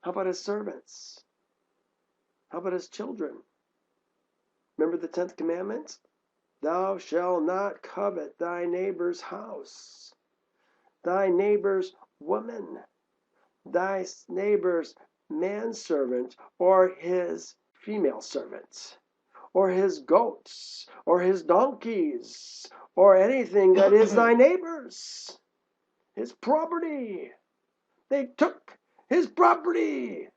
How about his servants? How about his children? Remember the 10th commandment? Thou shalt not covet thy neighbor's house, thy neighbor's woman, thy neighbor's manservant, or his female servant, or his goats, or his donkeys, or anything that is thy neighbor's. His property. They took his property.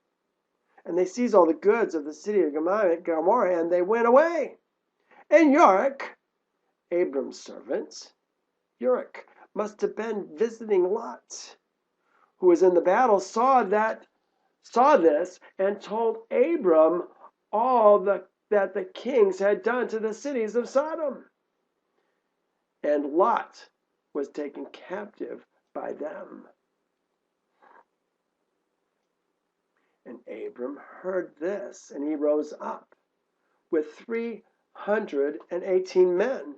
And they seized all the goods of the city of Gomorrah, and they went away. And Yeru, Abram's servant, Yeru must have been visiting Lot, who was in the battle, saw this, and told Abram all that the kings had done to the cities of Sodom. And Lot was taken captive by them. And Abram heard this, and he rose up with 318 men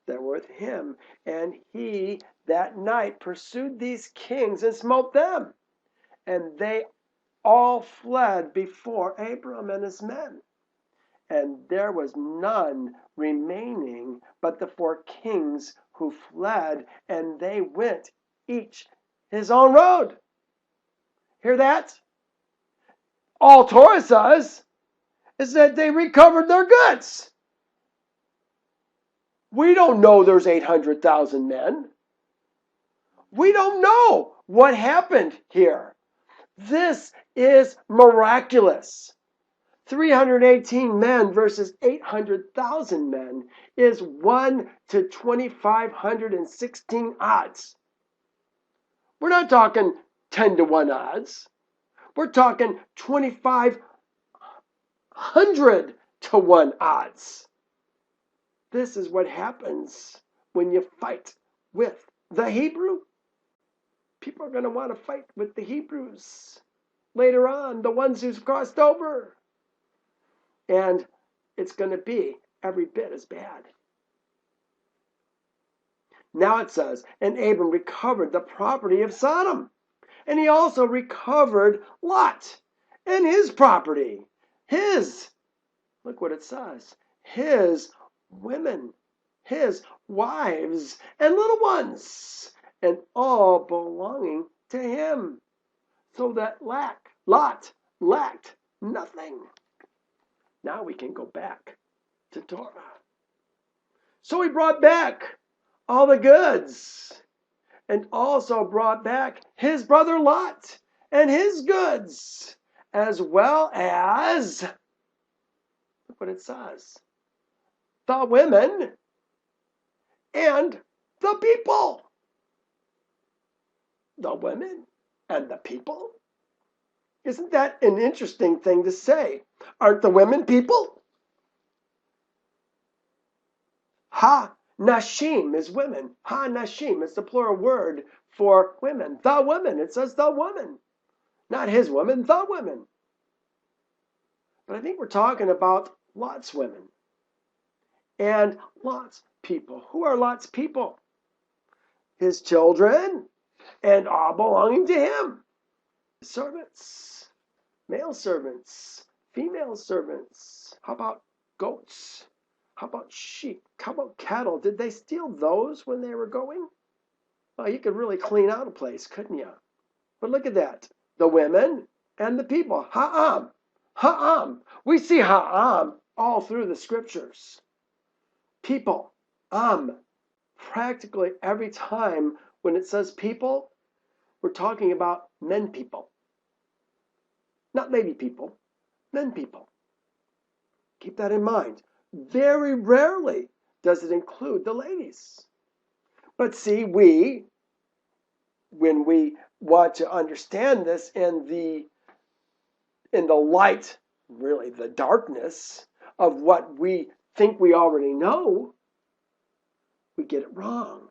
that were with him. And he that night pursued these kings and smote them. And they all fled before Abram and his men. And there was none remaining but the 4 kings who fled, and they went each his own road. Hear that? All Torah says is that they recovered their goods. We don't know there's 800,000 men. We don't know what happened here. This is miraculous. 318 men versus 800,000 men is 1 to 2,516 odds. We're not talking 10 to 1 odds. We're talking 2,500 to 1 odds. This is what happens when you fight with the Hebrew. People are going to want to fight with the Hebrews later on, the ones who's crossed over. And it's going to be every bit as bad. Now it says, and Abram recovered the property of Sodom. And he also recovered Lot and his property. His, look what it says, his women, his wives and little ones, and all belonging to him. So that Lot lacked nothing. Now we can go back to Torah. So he brought back all the goods, and also brought back his brother Lot and his goods, as well as, look what it says, the women and the people. The women and the people? Isn't that an interesting thing to say? Aren't the women people? Ha-nashim is women. Ha-nashim is the plural word for women. The women. It says the woman. Not his woman, the women. But I think we're talking about Lot's women and Lot's people. Who are Lot's people? His children and all belonging to him. Servants, male servants, female servants. How about goats? How about sheep? How about cattle? Did they steal those when they were going? Well, you could really clean out a place, couldn't you? But look at that. The women and the people. Ha'am. Ha'am. We see ha'am all through the scriptures. People. Practically every time when it says people, we're talking about men people. Not lady people, men people. Keep that in mind. Very rarely does it include the ladies. But see, when we want to understand this in the light, really the darkness of what we think we already know, we get it wrong.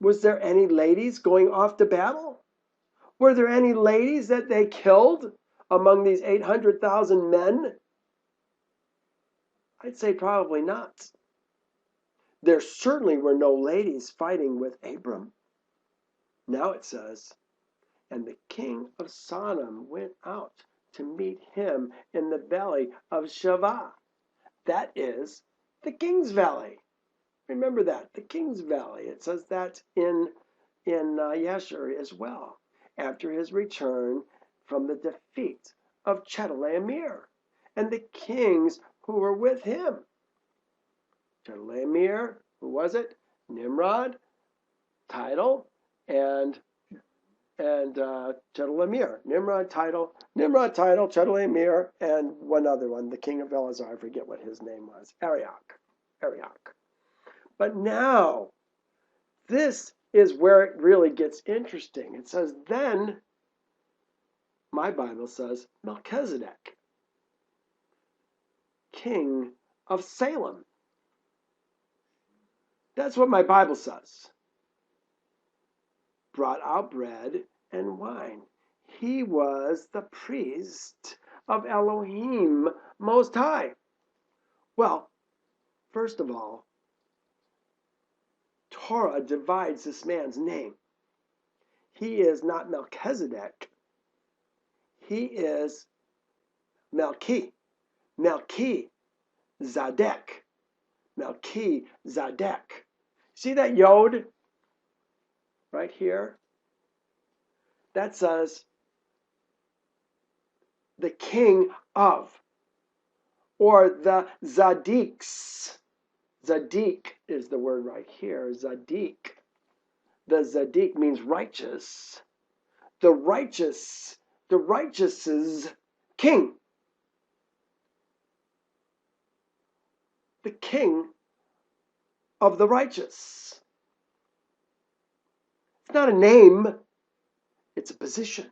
Was there any ladies going off to battle? Were there any ladies that they killed among these 800,000 men? I'd say probably not. There certainly were no ladies fighting with Abram. Now it says, and the king of Sodom went out to meet him in the valley of Shavah. That is the King's Valley. Remember that, the King's Valley. It says that in Yasher as well, after his return from the defeat of Chedorlaomer and the kings who were with him. Chedorlaomer, who was it? Nimrod, title, and Chedorlaomer. Nimrod, title, Chedorlaomer, and one other one, the king of Elazar. I forget what his name was. Arioch. But now, this is where it really gets interesting. It says, then, my Bible says, Melki-zedek, king of Salem. That's what my Bible says. Brought out bread and wine. He was the priest of Elohim Most High. Well, first of all, Torah divides this man's name. He is not Melki-zedek. He is melki-zedek. Melki-zedek. See that yod right here? That says the king of, or the Zaddiks. Zaddik is the word right here, Zaddik. The Zaddik means righteous. The righteous's king. The king of the righteous. It's not a name, it's a position.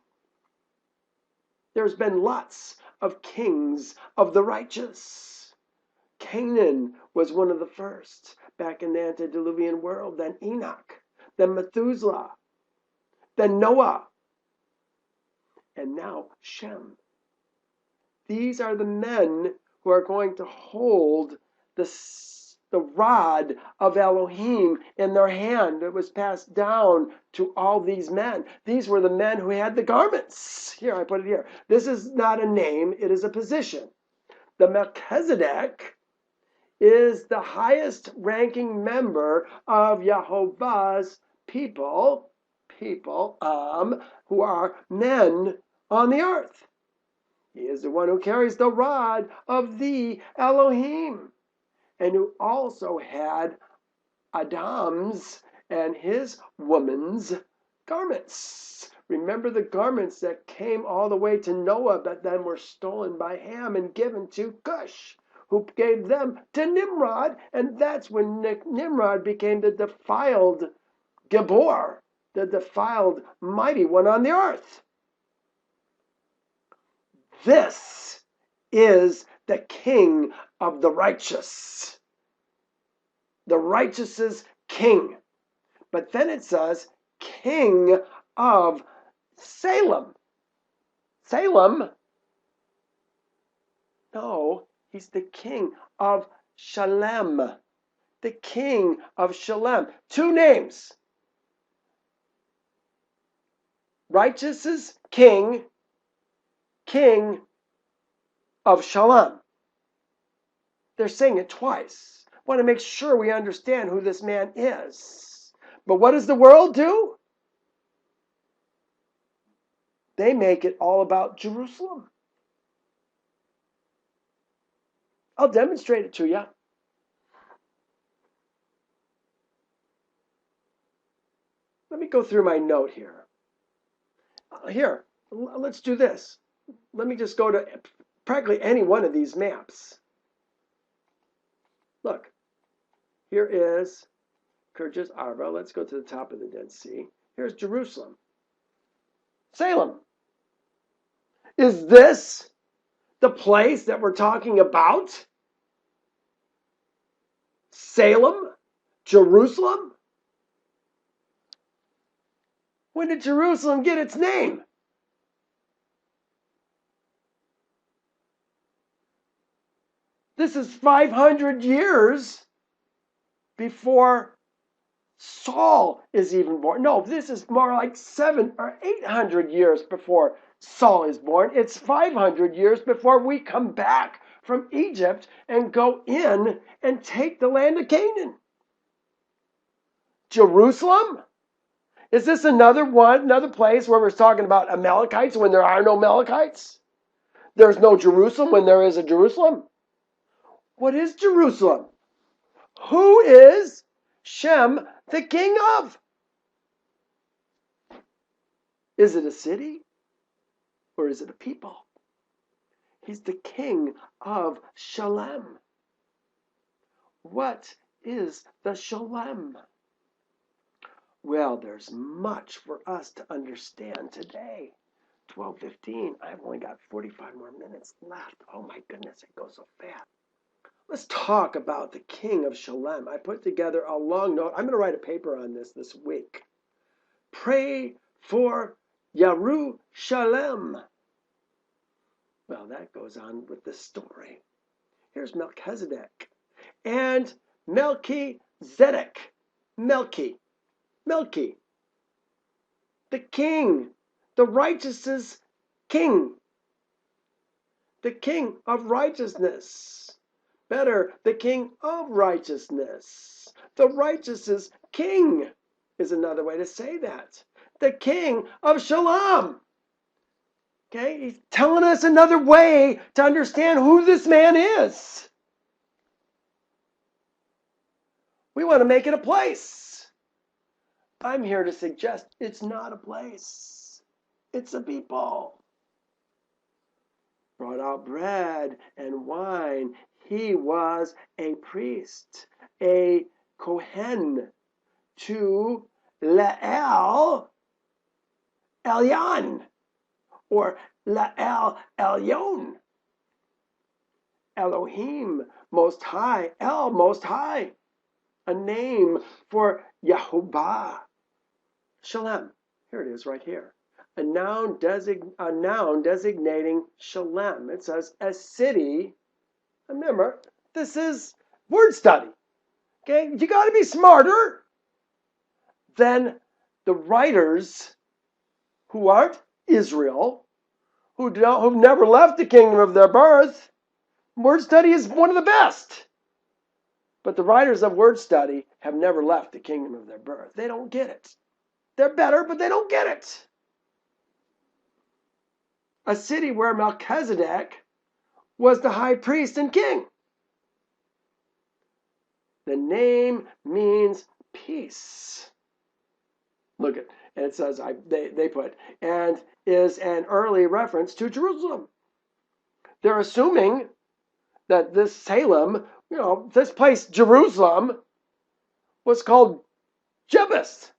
There's been lots of kings of the righteous. Canaan was one of the first back in the antediluvian world, then Enoch, then Methuselah, then Noah, and now Shem. These are the men who are going to hold the rod of Elohim in their hand. It was passed down to all these men. These were the men who had the garments. Here, I put it here. This is not a name, it is a position. The melki-zedek is the highest ranking member of Yehovah's people who are men on the earth. He is the one who carries the rod of the Elohim, and who also had Adam's and his woman's garments. Remember the garments that came all the way to Noah, but then were stolen by Ham and given to Cush, who gave them to Nimrod, and that's when Nimrod became the defiled Gibor, the defiled mighty one on the earth. This is the king of the righteous. The righteous's king. But then it says, king of Salem. Salem? No, he's the king of Shalem. The king of Shalem. Two names. Righteous's king, king of Shalom. They're saying it twice. I want to make sure we understand who this man is. But what does the world do? They make it all about Jerusalem. I'll demonstrate it to you. Let me go through my note here. Here, let's do this. Let me just go to practically any one of these maps. Look, here is Kirjath Arba. Let's go to the top of the Dead Sea. Here's Jerusalem. Salem. Is this the place that we're talking about? Salem? Jerusalem? When did Jerusalem get its name? This is 500 years before Saul is even born. No, this is more like 700 or 800 years before Saul is born. It's 500 years before we come back from Egypt and go in and take the land of Canaan. Jerusalem? Is this another place where we're talking about Amalekites when there are no Amalekites? There's no Jerusalem when there is a Jerusalem? What is Jerusalem? Who is Shem the king of? Is it a city or is it a people? He's the king of Shalem. What is the Shalem? Well, there's much for us to understand today. 12:15. I've only got 45 more minutes left. Oh my goodness, it goes so fast. Let's talk about the king of Shalem. I put together a long note. I'm going to write a paper on this week. Pray for Yeru-shalem. Well, that goes on with the story. Here's Melki-zedek and melki-zedek. Melki, the king, the righteousness king, the king of righteousness. Better, the king of righteousness. The righteousness king is another way to say that. The king of shalom. Okay, he's telling us another way to understand who this man is. We want to make it a place. I'm here to suggest it's not a place. It's a people. Brought out bread and wine. He was a priest, a Kohen to La'el Elyon, or La'el Elyon. Elohim, Most High, El, Most High, a name for Yehovah. Shalem, here it is right here. A noun designating Shalem. It says a city. Remember, this is word study. Okay, you got to be smarter than the writers who aren't Israel, who've never left the kingdom of their birth. Word study is one of the best. But the writers of word study have never left the kingdom of their birth. They don't get it. They're better, but they don't get it. A city where Melki-zedek was the high priest and king. The name means peace. Look at, and it says, they put, and is an early reference to Jerusalem. They're assuming that this Salem, this place, Jerusalem, was called Jebus.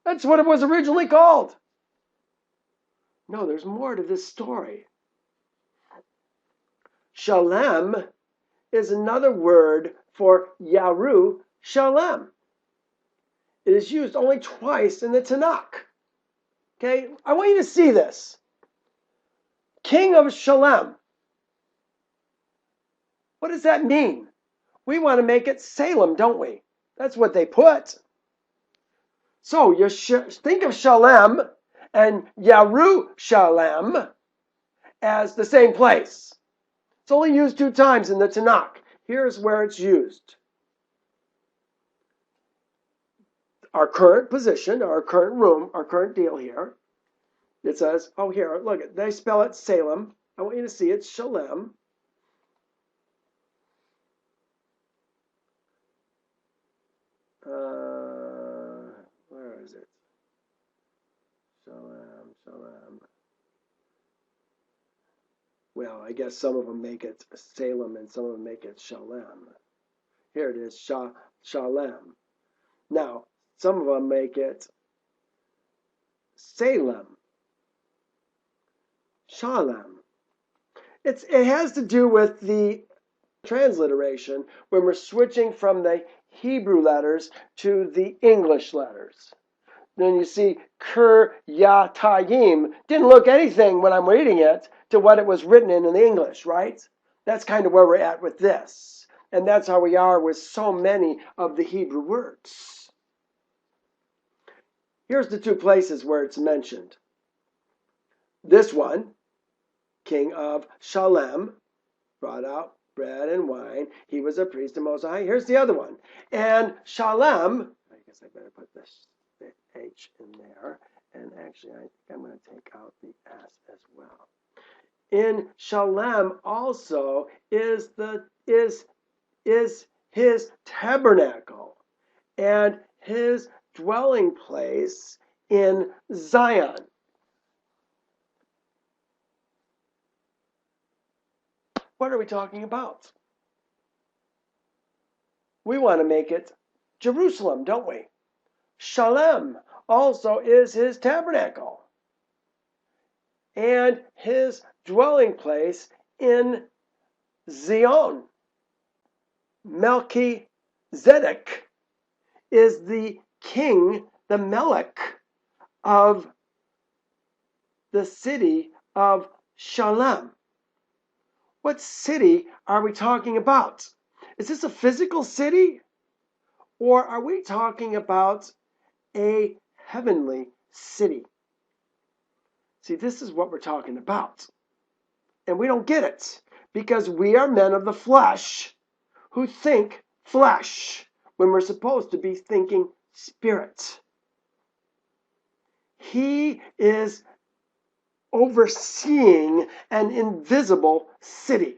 That's what it was originally called. No, there's more to this story. Shalem is another word for Yeru-shalem. It is used only twice in the Tanach. Okay, I want you to see this. King of Shalem. What does that mean? We want to make it Salem, don't we? That's what they put. So you think of Shalem and Yeru-shalem as the same place. It's only used 2 times in the Tanakh. Here's where it's used. Our current position, our current room, our current deal here. It says, oh, here, look, they spell it Salem. I want you to see it's Shalem. Where is it? Shalem. Well, I guess some of them make it Salem and some of them make it Shalem. Here it is, Shalem. Now, some of them make it Salem. Shalem. It has to do with the transliteration when we're switching from the Hebrew letters to the English letters. Then you see Kiryatayim didn't look anything when I'm reading it to what it was written in the English, right? That's kind of where we're at with this. And that's how we are with so many of the Hebrew words. Here's the 2 places where it's mentioned. This one, king of Shalem, brought out bread and wine. He was a priest of Most High. Here's the other one. And Shalem, I guess I better put the H in there. And actually, I think I'm going to take out the S as well. In Shalem also is his tabernacle and his dwelling place in Zion. What are we talking about? We want to make it Jerusalem, don't we? Shalem also is his tabernacle and his dwelling place in Zion. Melki-zedek is the king, the melek of the city of Shalem. What city are we talking about? Is this a physical city? Or are we talking about a heavenly city? See, this is what we're talking about. And we don't get it because we are men of the flesh who think flesh when we're supposed to be thinking spirit. He is overseeing an invisible city.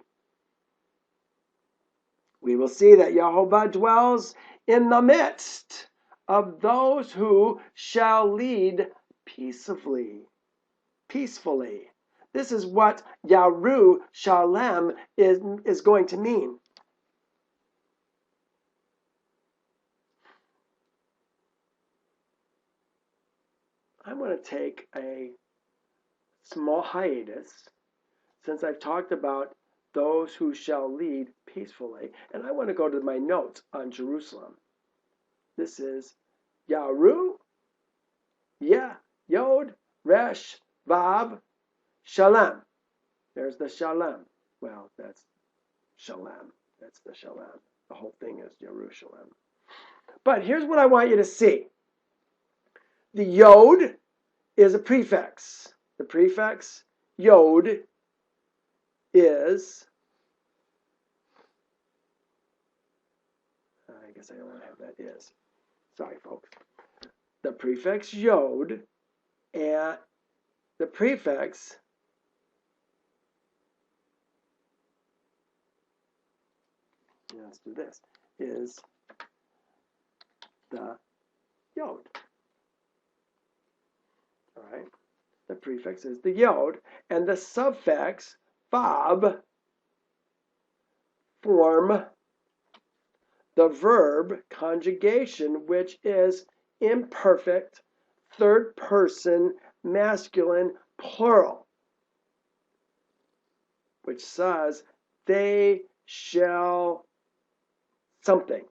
We will see that Jehovah dwells in the midst of those who shall lead peacefully. This is what Yeru-shalem is going to mean. I'm going to take a small hiatus since I've talked about those who shall lead peacefully, and I want to go to my notes on Jerusalem. This is Yaru, Yod, Resh, Vav, Shalem. There's the Shalem. Well, that's Shalem. That's the Shalem. The whole thing is Yeru-shalem. But here's what I want you to see. The Yod is a prefix. The prefix Yod is, I guess I don't want to have that is. Sorry, folks. The prefix Yod and the prefix let's do this, is the Yod. All right. The prefix is the Yod, and the suffix Vav form the verb conjugation, which is imperfect, third person, masculine, plural, which says they shall something.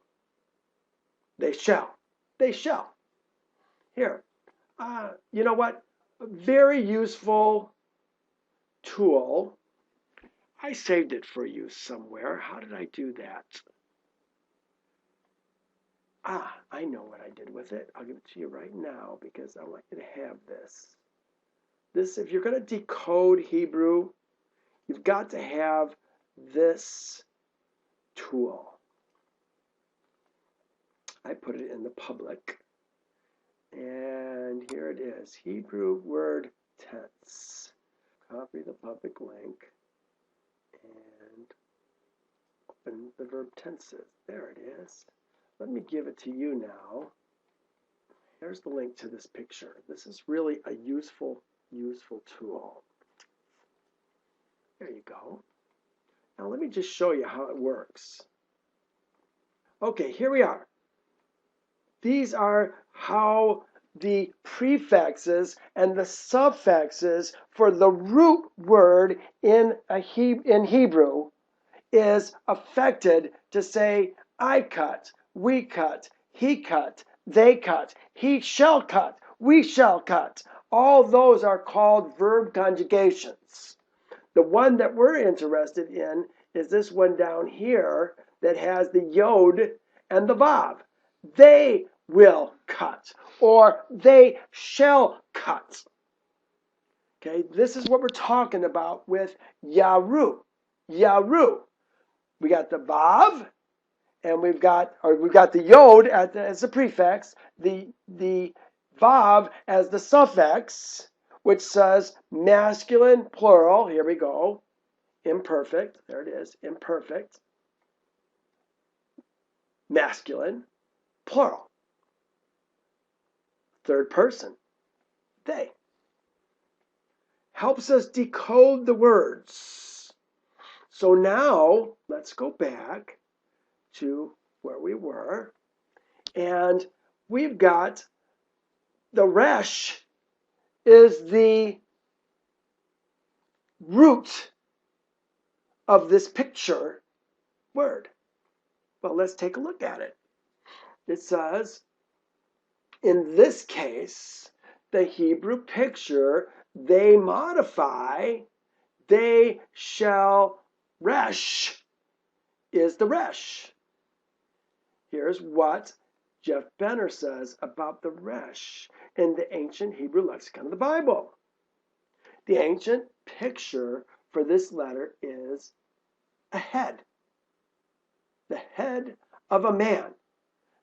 They shall. They shall. Here, you know what? A very useful tool. I saved it for you somewhere. How did I do that? I know what I did with it. I'll give it to you right now because I want you to have this. This, if you're going to decode Hebrew, you've got to have this tool. I put it in the public. And here it is, Hebrew word tense. Copy the public link and open the verb tenses. There it is. Let me give it to you now. Here's the link to this picture. This is really a useful tool. There you go. Now let me just show you how it works. Okay, here we are. These are how the prefixes and the suffixes for the root word in Hebrew is affected to say I cut, we cut, he cut, they cut, he shall cut, we shall cut. All those are called verb conjugations. The one that we're interested in is this one down here that has the Yod and the Vav. They will cut, or they shall cut. Okay, this is what we're talking about with Yaru. Yaru. We got the Vav, and we've got the Yod as the prefix, the Vav as the suffix, which says masculine, plural. Here we go. Imperfect. There it is. Imperfect. Masculine, plural. Third person. They. Helps us decode the words. So now, let's go back to where we were. And we've got the resh is the root of this picture word. Well, let's take a look at it. It says, in this case, the Hebrew picture they modify. They shall resh is the resh. Here's what Jeff Benner says about the resh in the ancient Hebrew lexicon of the Bible. The ancient picture for this letter is a head. The head of a man.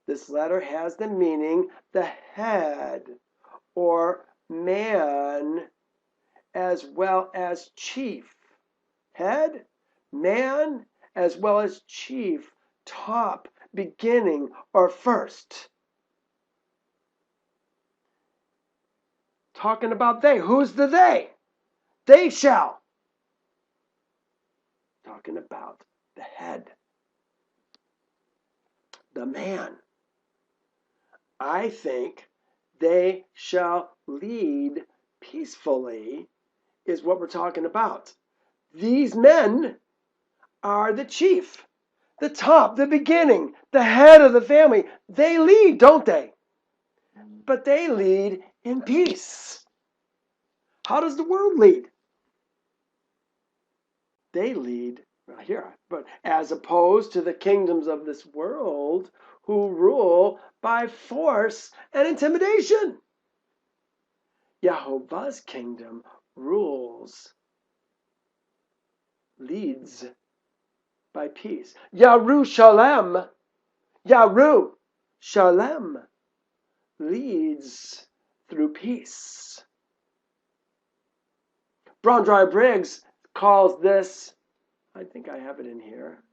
This letter has the meaning the head or man as well as chief. Head, man, as well as chief, top, beginning, or first. Talking about they. Who's the they? They shall. Talking about the head. The man. I think they shall lead peacefully is what we're talking about. These men are the chief, the top, the beginning, the head of the family. They lead, don't they? But they lead in peace. How does the world lead? They lead right here, but as opposed to the kingdoms of this world who rule by force and intimidation. Yehovah's kingdom rules, leads by peace. Yeru-shalem, Yeru-shalem leads through peace. Brondry Briggs calls this, I think I have it in here.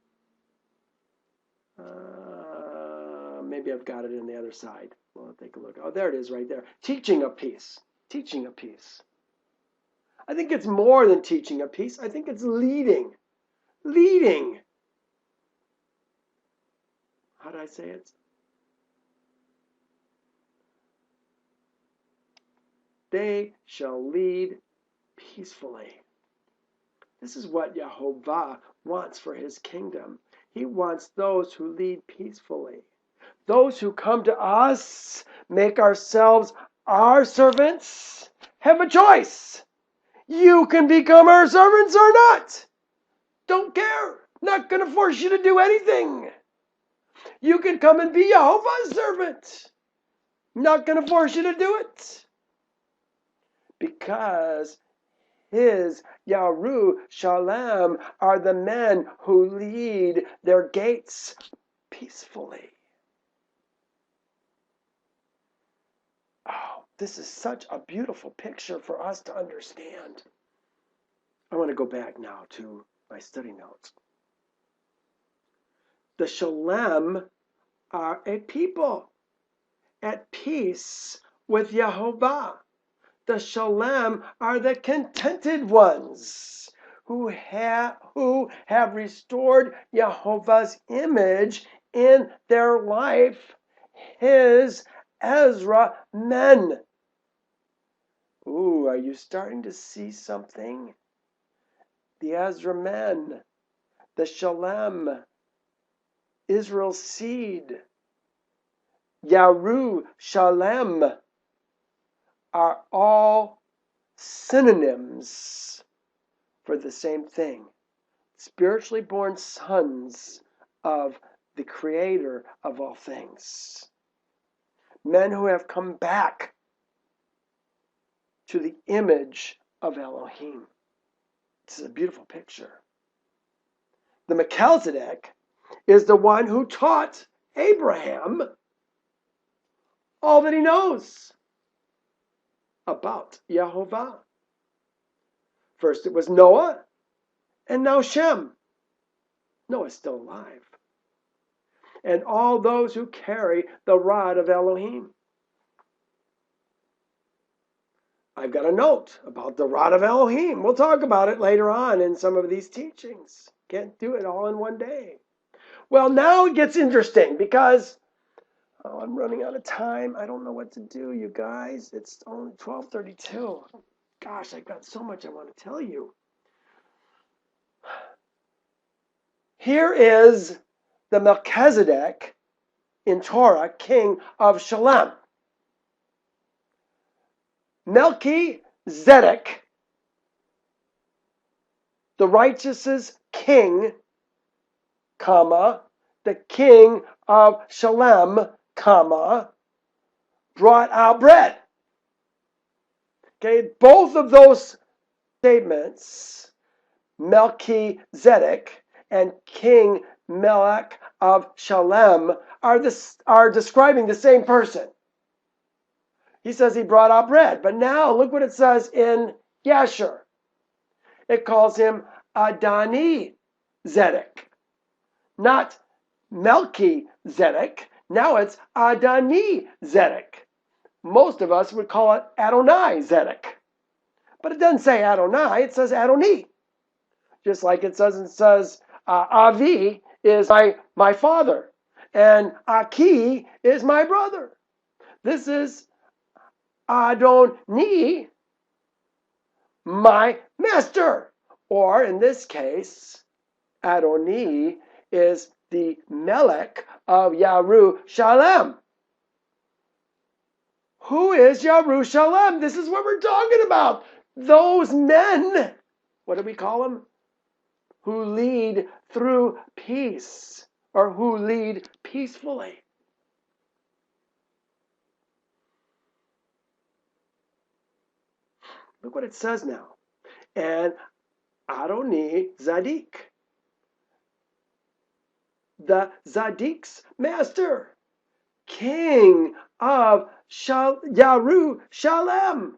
Maybe I've got it in the other side. Well, take a look. Oh, there it is right there. Teaching of peace. Teaching of peace. I think it's more than teaching of peace. I think it's leading. Leading. How did I say it? They shall lead peacefully. This is what Yehovah wants for his kingdom. He wants those who lead peacefully. Those who come to us, make ourselves our servants, have a choice. You can become our servants or not. Don't care. Not going to force you to do anything. You can come and be Yehovah's servant. Not going to force you to do it. Because his Yeru-shalem are the men who lead their gates peacefully. Oh, this is such a beautiful picture for us to understand. I want to go back now to my study notes. The shalem are a people at peace with Yehovah. The shalem are the contented ones who have restored Yehovah's image in their life, his Ezra men. Ooh, are you starting to see something? The Ezra men, the shalem, Israel's seed, Yeru-shalem are all synonyms for the same thing. Spiritually born sons of the Creator of all things. Men who have come back to the image of Elohim. This is a beautiful picture. The melki-zedek is the one who taught Abraham all that he knows about Yehovah. First it was Noah, and now Shem. Noah's still alive. And all those who carry the rod of Elohim. I've got a note about the rod of Elohim. We'll talk about it later on in some of these teachings. Can't do it all in one day. Well, now it gets interesting because I'm running out of time. I don't know what to do, you guys. It's only 12:32. Gosh, I've got so much I want to tell you. Here is the melki-zedek in Torah, king of Shalem. melki-zedek, the righteous king, comma, the king of Shalem, comma, brought out bread. Okay, both of those statements, melki-zedek and King Melech of Shalem, are describing the same person. He says he brought out bread, but now look what it says in Yasher. It calls him adoni-zedek, not melki-zedek. Now it's adoni-zedek. Most of us would call it adoni-zedek. But it doesn't say Adonai, it says Adoni. Just like it says Avi is my father, and Aki is my brother. This is Adoni, my master. Or in this case, Adoni is the Melech of Yeru-shalem. Who is Yeru-shalem? This is what we're talking about. Those men, what do we call them? Who lead through peace, or who lead peacefully. Look what it says now. And adoni-zedek, the Zadik's master, king of Yeru-shalem.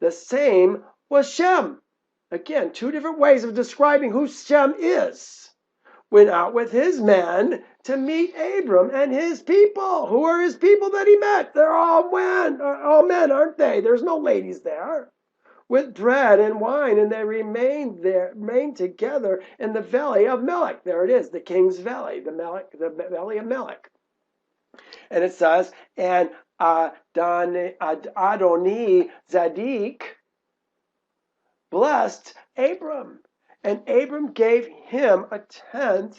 The same was Shem. Again, two different ways of describing who Shem is. Went out with his men to meet Abram and his people. Who are his people that he met? They're all men, aren't they? There's no ladies there. With bread and wine, and they remained together in the valley of Melech. There it is, the king's valley, the valley of Melech. And it says, and adoni-zedek blessed Abram, and Abram gave him a tenth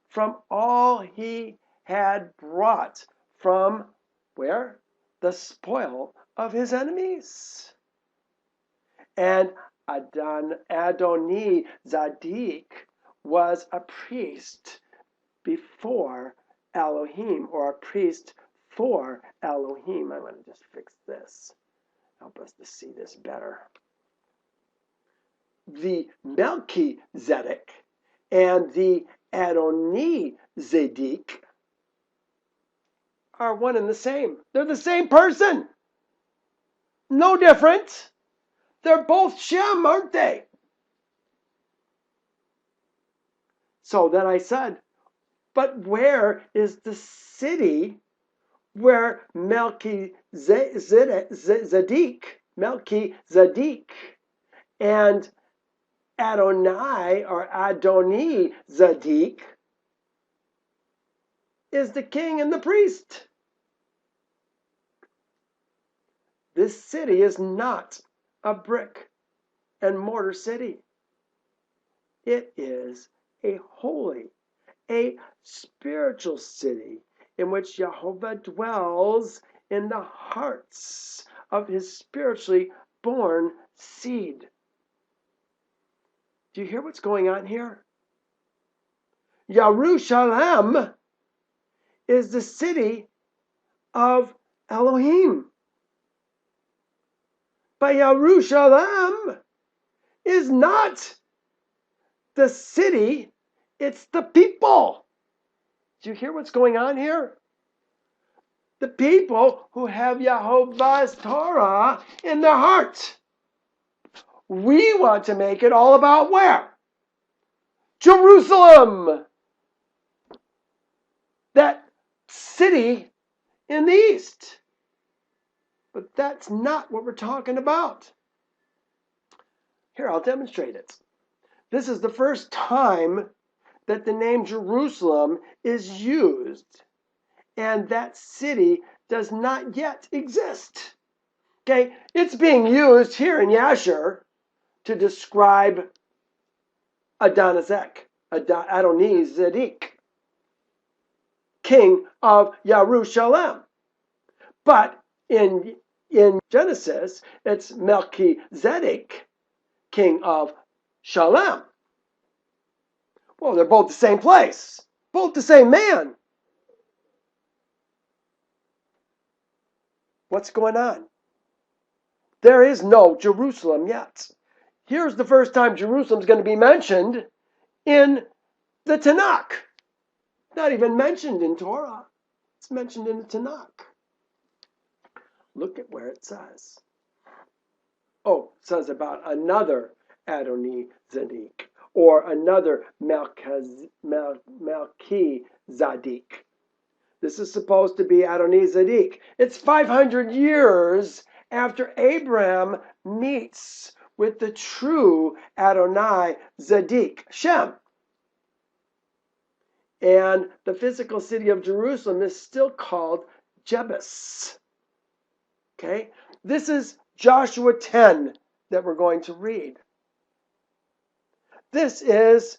from all he had brought from where? The spoil of his enemies. And adoni-zedek was a priest before Elohim, or a priest for Elohim. I'm going to just fix this. Help us to see this better. The melki-zedek and the adoni-zedek are one and the same. They're the same person. No different. They're both Shem, aren't they? So then I said, but where is the city where melki-zedek and Adonai, or adoni-zedek, is the king and the priest? This city is not a brick and mortar city. It is a holy, a spiritual city in which Jehovah dwells in the hearts of his spiritually born seed. Do you hear what's going on here? Yeru-shalem is the city of Elohim. But Yeru-shalem is not the city, it's the people. Do you hear what's going on here? The people who have Yehovah's Torah in their heart. We want to make it all about where? Jerusalem. That city in the east. But that's not what we're talking about. Here, I'll demonstrate it. This is the first time that the name Jerusalem is used, and that city does not yet exist. Okay, it's being used here in Yasher to describe adoni-zedek, king of Yeru-shalem. But in In Genesis, it's melki-zedek, king of Shalem. Well, they're both the same place, both the same man. What's going on? There is no Jerusalem yet. Here's the first time Jerusalem's going to be mentioned in the Tanach. Not even mentioned in Torah. It's mentioned in the Tanach. Look at where it says. Oh, it says about another adoni-zedek or another melki-zedek. This is supposed to be adoni-zedek. It's 500 years after Abraham meets with the true adoni-zedek, Shem. And the physical city of Jerusalem is still called Jebus. Okay? This is Joshua 10 that we're going to read. This is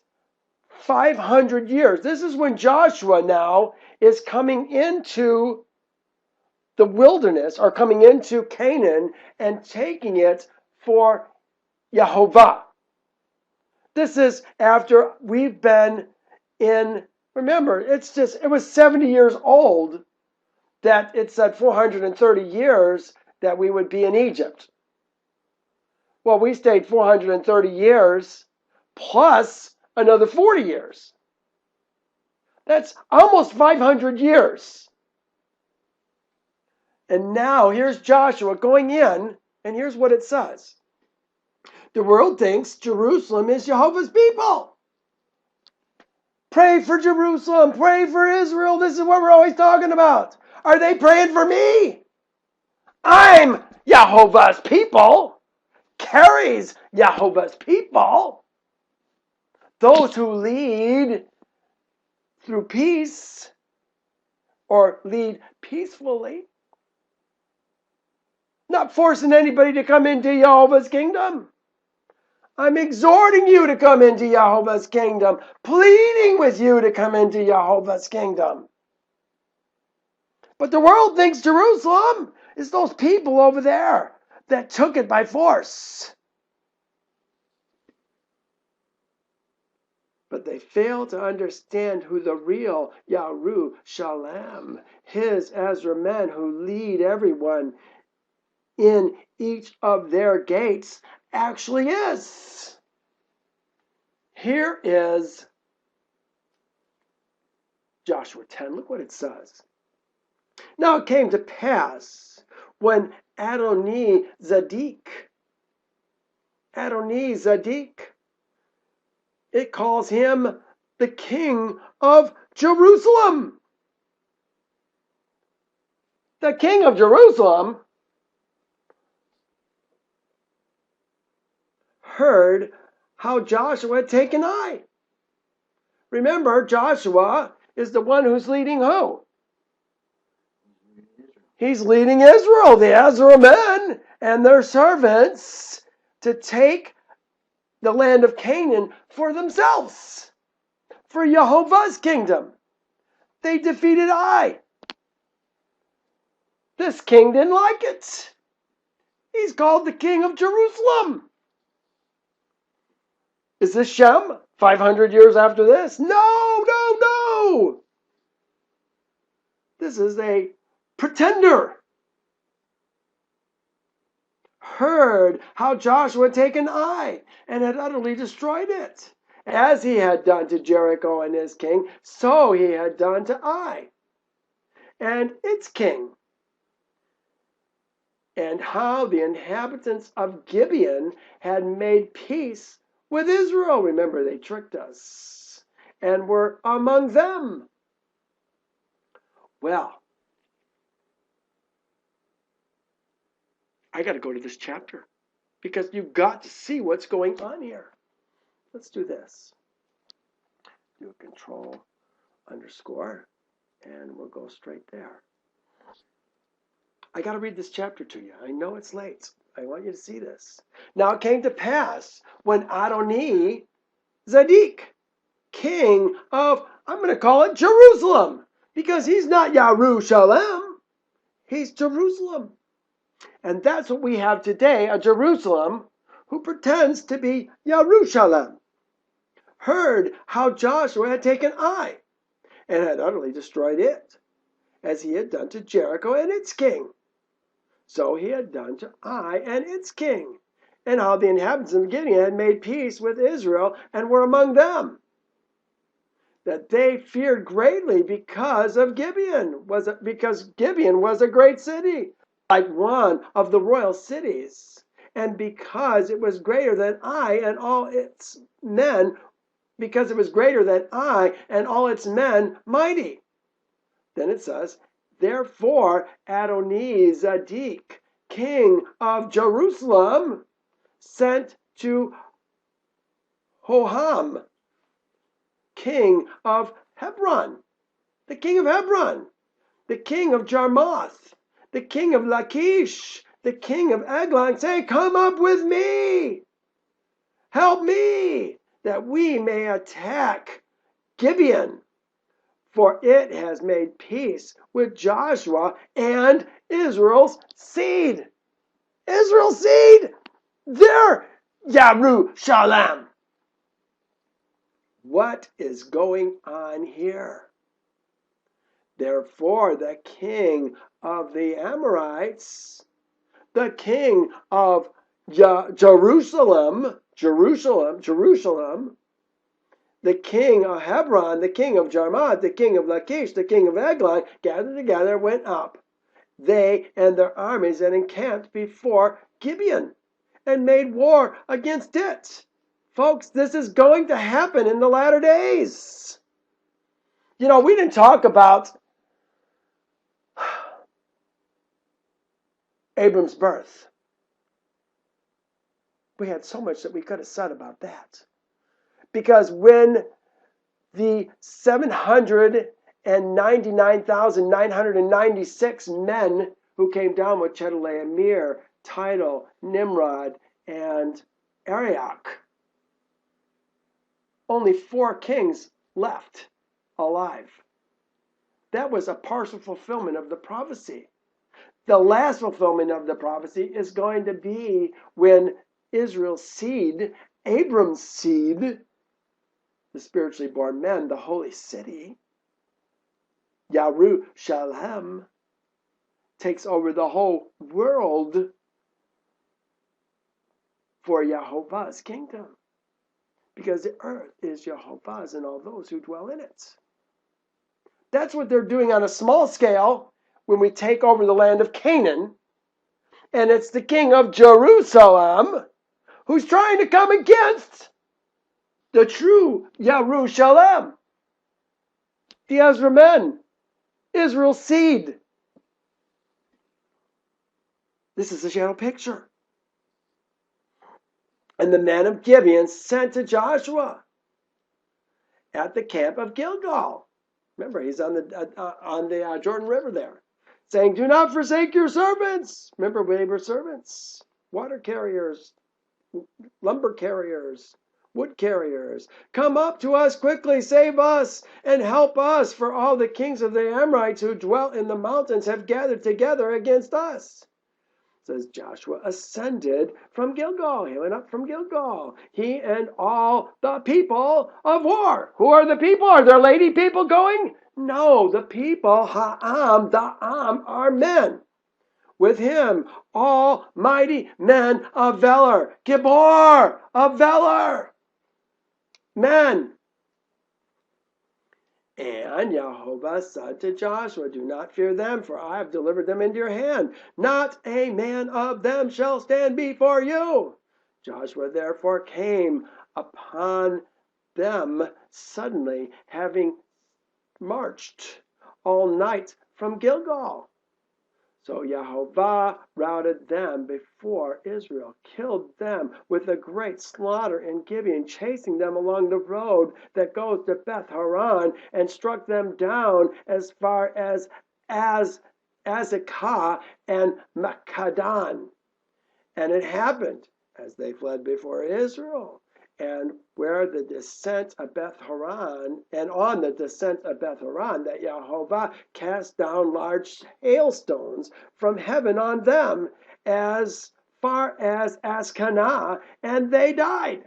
500 years. This is when Joshua now is coming into the wilderness or coming into Canaan and taking it for Yehovah. This is after we've been in, remember, it was 70 years old that it said 430 years that we would be in Egypt. Well, we stayed 430 years plus another 40 years. That's almost 500 years. And now here's Joshua going in, and here's what it says. The world thinks Jerusalem is Jehovah's people. Pray for Jerusalem. Pray for Israel. This is what we're always talking about. Are they praying for me? I'm Jehovah's people. Carries Jehovah's people. Those who lead through peace or lead peacefully. Not forcing anybody to come into Jehovah's kingdom. I'm exhorting you to come into Jehovah's kingdom. Pleading with you to come into Jehovah's kingdom. But the world thinks Jerusalem is those people over there that took it by force. But they fail to understand who the real Yeru-shalem, his Ezra men who lead everyone in each of their gates, actually is. Here is Joshua 10. Look what it says. Now it came to pass when adoni-zedek, it calls him the king of Jerusalem. The king of Jerusalem heard how Joshua had taken Ai. Remember, Joshua is the one who's leading who? He's leading Israel, the Ezra men and their servants, to take the land of Canaan for themselves, for Jehovah's kingdom. They defeated Ai. This king didn't like it. He's called the king of Jerusalem. Is this Shem 500 years after this? No. This is a pretender. Heard how Joshua had taken Ai and had utterly destroyed it. As he had done to Jericho and his king, so he had done to Ai and its king. And how the inhabitants of Gibeon had made peace with Israel. Remember, they tricked us and were among them. Well, I got to go to this chapter because you've got to see what's going on here. Let's do this. Do a control underscore, and we'll go straight there. I got to read this chapter to you. I know it's late. I want you to see this. Now it came to pass when adoni-zedek, king of, I'm going to call it Jerusalem, because he's not Yeru-shalem. He's Jerusalem. And that's what we have today, a Jerusalem who pretends to be Yeru-shalem, heard how Joshua had taken Ai and had utterly destroyed it, as he had done to Jericho and its king. So he had done to Ai and its king, and how the inhabitants of Gibeon had made peace with Israel and were among them. That they feared greatly because Gibeon was a great city, like one of the royal cities, and because it was greater than Ai and all its men, because it was greater than Ai and all its men mighty. Then it says, therefore adoni-zedek, king of Jerusalem, sent to Hoham, king of Hebron, the king of Hebron, the king of Jarmuth, the king of Lachish, the king of Eglon, saying, come up with me, help me, that we may attack Gibeon, for it has made peace with Joshua and Israel's seed. Israel's seed, they're Yeru-shalem. What is going on here? Therefore, the king of the Amorites, the king of Jerusalem, the king of Hebron, the king of Jarmuth, the king of Lachish, the king of Eglon, gathered together, went up, they and their armies, and encamped before Gibeon, and made war against it. Folks, this is going to happen in the latter days. We didn't talk about Abram's birth. We had so much that we could have said about that. Because when the 799,996 men who came down with Chedorlaomer, Tidal, Nimrod, and Arioch, only 4 kings left alive. That was a partial fulfillment of the prophecy. The last fulfillment of the prophecy is going to be when Israel's seed, Abram's seed, the spiritually born men, the holy city, Yeru-shalem, takes over the whole world for Yehovah's kingdom. Because the earth is Yehovah's and all those who dwell in it. That's what they're doing on a small scale when we take over the land of Canaan. And it's the king of Jerusalem who's trying to come against the true Yeru-shalem, the Ezra men, Israel's seed. This is a shadow picture. And the men of Gibeon sent to Joshua at the camp of Gilgal. Remember, he's on the Jordan River there, saying, do not forsake your servants. Remember, we were servants, water carriers, lumber carriers, wood carriers. Come up to us quickly, save us, and help us, for all the kings of the Amorites who dwell in the mountains have gathered together against us. Says Joshua ascended from Gilgal. He went up from Gilgal. He and all the people of war. Who are the people? Are there lady people going? No, the people, Ha'am, the Am, are men. With him, all mighty men of valor. Gibor of valor. Men. And Yehovah said to Joshua, do not fear them, for I have delivered them into your hand. Not a man of them shall stand before you. Joshua therefore came upon them suddenly, having marched all night from Gilgal. So Yehovah routed them before Israel, killed them with a great slaughter in Gibeon, chasing them along the road that goes to Beth Horon, and struck them down as far as Azekah and Makkedan. And it happened as they fled before Israel, and where the descent of Beth Horon, and on the descent of Beth Horon, that Yehovah cast down large hailstones from heaven on them, as far as Ascana, and they died.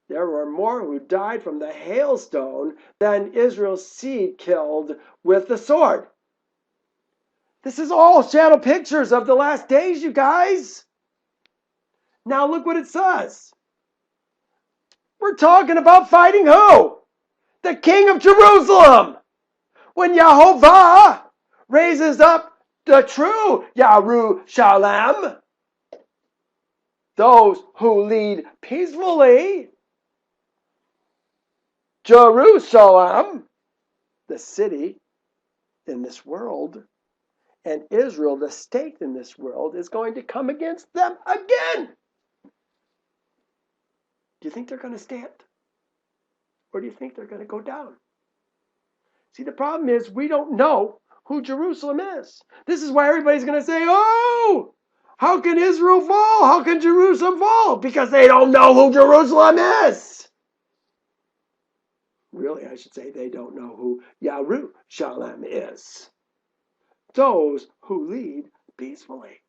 There were more who died from the hailstone than Israel's seed killed with the sword. This is all shadow pictures of the last days, you guys. Now look what it says. We're talking about fighting who? The king of Jerusalem. When Yehovah raises up the true Yeru-shalem, those who lead peacefully, Jerusalem, the city in this world, and Israel, the state in this world, is going to come against them again. Do you think they're going to stand? Or do you think they're going to go down? See, the problem is we don't know who Jerusalem is. This is why everybody's going to say, oh, how can Israel fall? How can Jerusalem fall? Because they don't know who Jerusalem is. Really, I should say they don't know who Yeru-shalem is. Those who lead peacefully.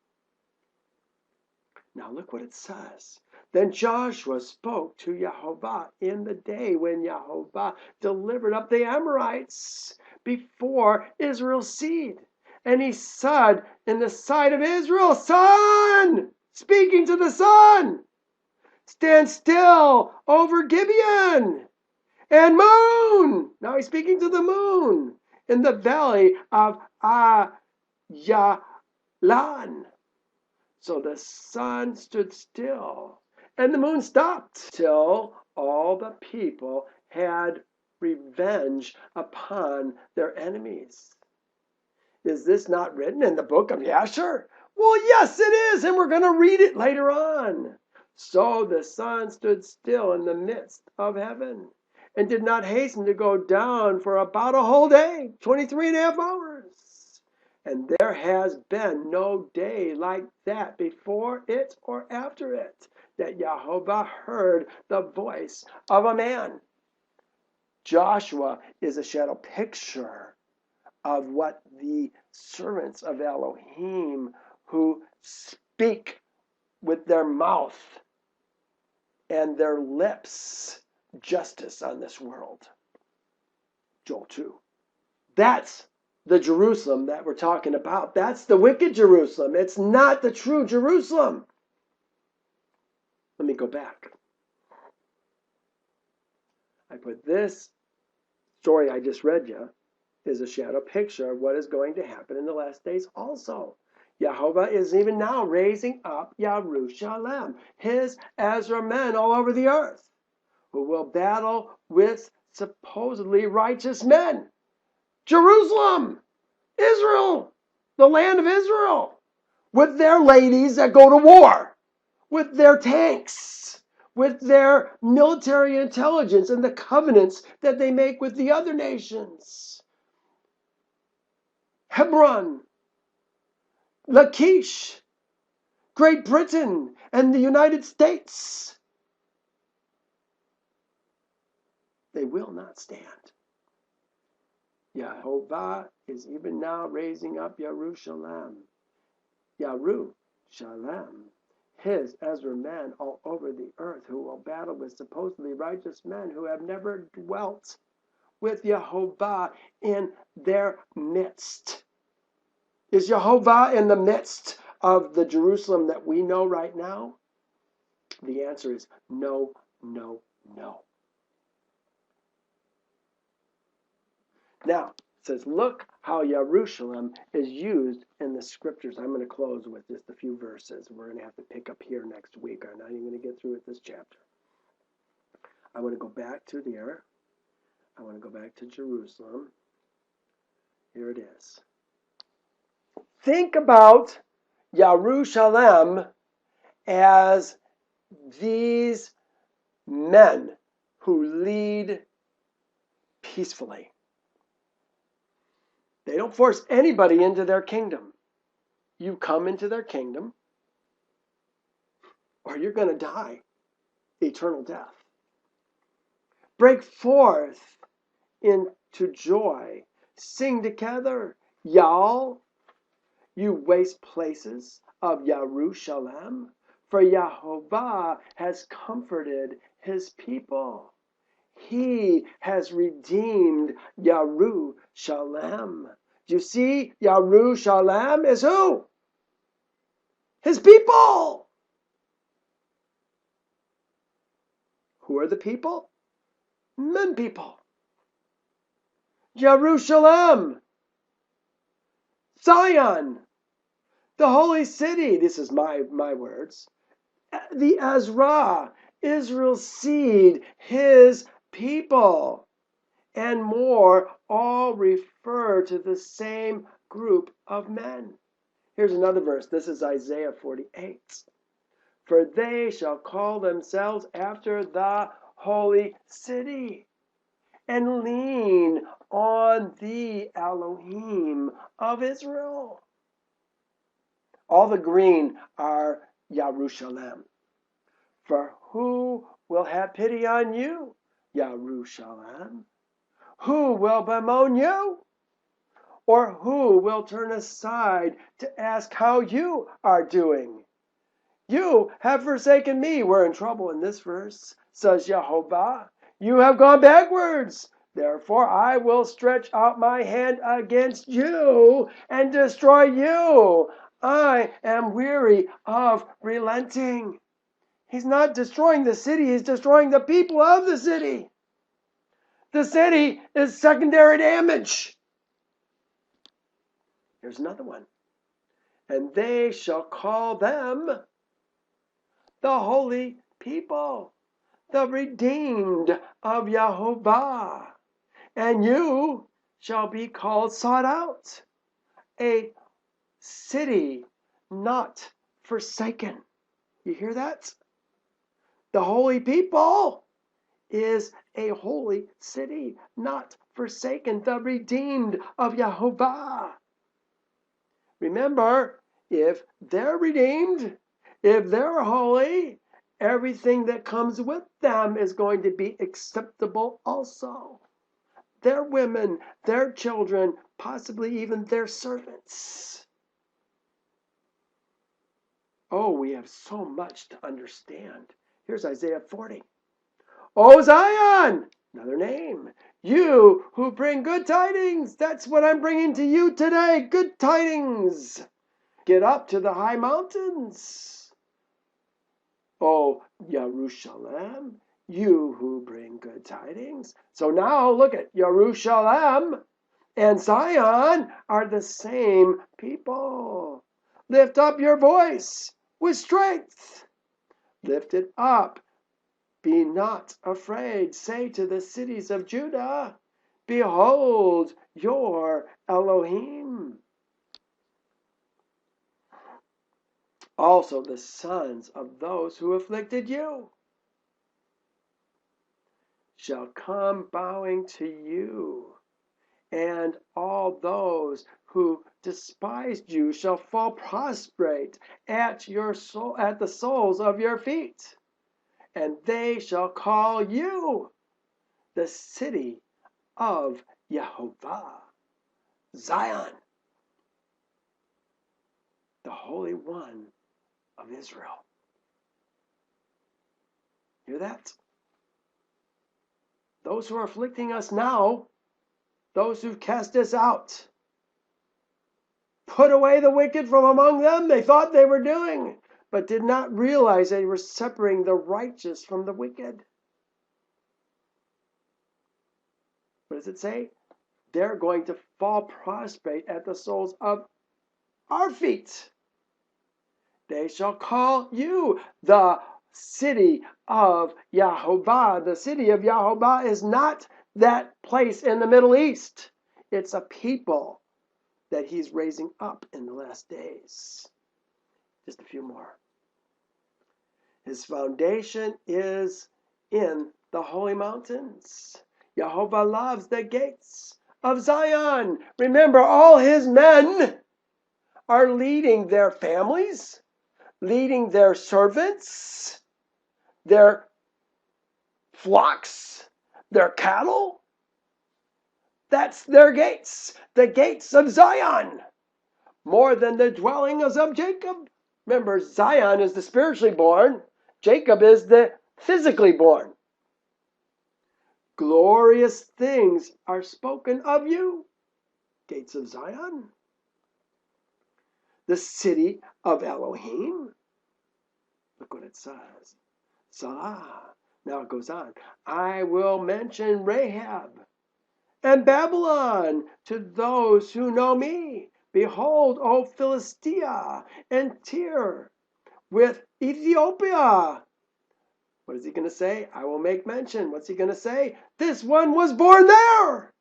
Now look what it says. Then Joshua spoke to Yehovah in the day when Yehovah delivered up the Amorites before Israel's seed. And he said in the sight of Israel, sun, speaking to the sun, stand still over Gibeon. And moon, now he's speaking to the moon, in the valley of Ayalan. So the sun stood still, and the moon stopped, till all the people had revenge upon their enemies. Is this not written in the book of Yasher? Well, yes, it is, and we're going to read it later on. So the sun stood still in the midst of heaven, and did not hasten to go down for about a whole day, 23 and a half hours. And there has been no day like that before it or after it, that Yehovah heard the voice of a man. Joshua is a shadow picture of what the servants of Elohim who speak with their mouth and their lips justice on this world. Joel 2. That's the Jerusalem that we're talking about. That's the wicked Jerusalem. It's not the true Jerusalem. Let me go back. I put this story I just read you is a shadow picture of what is going to happen in the last days also. Yehovah is even now raising up Yeru-shalem, his Ezra men all over the earth, who will battle with supposedly righteous men. Jerusalem, Israel, the land of Israel, with their ladies that go to war, with their tanks, with their military intelligence and the covenants that they make with the other nations. Hebron, Lachish, Great Britain, and the United States. They will not stand. Yehovah is even now raising up Yeru-shalem, his Ezra men all over the earth, who will battle with supposedly righteous men who have never dwelt with Yehovah in their midst. Is Yehovah in the midst of the Jerusalem that we know right now? The answer is no, no, no. Now, it says, look how Yeru-shalem is used in the scriptures. I'm going to close with just a few verses. We're going to have to pick up here next week. I'm not even going to get through with this chapter. I want to go back to there. I want to go back to Jerusalem. Here it is. Think about Yeru-shalem as these men who lead peacefully. They don't force anybody into their kingdom. You come into their kingdom, or you're going to die eternal death. Break forth into joy. Sing together, y'all, you waste places of Yeru-shalem, for Yehovah has comforted his people. He has redeemed Yeru-shalem. Do you see? Yeru-shalem is who? His people. Who are the people? Men people. Yeru-shalem. Zion. The holy city. This is my words. The Ezra. Israel's seed. His people. And more all refer to the same group of men. Here's another verse. This is Isaiah 48. For they shall call themselves after the holy city and lean on the Elohim of Israel. All the green are Yeru-shalem. For who will have pity on you, Yeru-shalem? Who will bemoan you? Or who will turn aside to ask how you are doing? You have forsaken me. We're in trouble in this verse, says Yehovah. You have gone backwards. Therefore I will stretch out my hand against you and destroy you. I am weary of relenting. He's not destroying the city. He's destroying the people of the city. The city is secondary damage. Here's another one. And they shall call them the holy people, the redeemed of Yehovah. And you shall be called sought out, a city not forsaken. You hear that? The holy people is a holy city, not forsaken, the redeemed of Yehovah. Remember, if they're redeemed, if they're holy, everything that comes with them is going to be acceptable also. Their women, their children, possibly even their servants. Oh, we have so much to understand. Here's Isaiah 40. O Zion, another name. You who bring good tidings. That's what I'm bringing to you today. Good tidings. Get up to the high mountains. O Yeru-shalem, you who bring good tidings. So now look at Yeru-shalem and Zion are the same people. Lift up your voice with strength. Lift it up. Be not afraid. Say to the cities of Judah, behold your Elohim. Also the sons of those who afflicted you shall come bowing to you, and all those who despised you shall fall prostrate at the soles of your feet. And they shall call you the city of Yehovah, Zion, the Holy One of Israel. Hear that? Those who are afflicting us now, those who've cast us out, put away the wicked from among them, they thought they were doing, but did not realize they were separating the righteous from the wicked. What does it say? They're going to fall prostrate at the soles of our feet. They shall call you the city of Yehovah. The city of Yehovah is not that place in the Middle East. It's a people that he's raising up in the last days. Just a few more. His foundation is in the holy mountains. Yehovah loves the gates of Zion. Remember, all his men are leading their families, leading their servants, their flocks, their cattle. That's their gates, the gates of Zion, more than the dwellings of Jacob. Remember, Zion is the spiritually born. Jacob is the physically born. Glorious things are spoken of you, gates of Zion. The city of Elohim. Look what it says. Salah. Now it goes on. I will mention Rahab and Babylon to those who know me. Behold, O Philistia and Tyre with Ethiopia. What is he going to say? I will make mention. What's he going to say? This one was born there.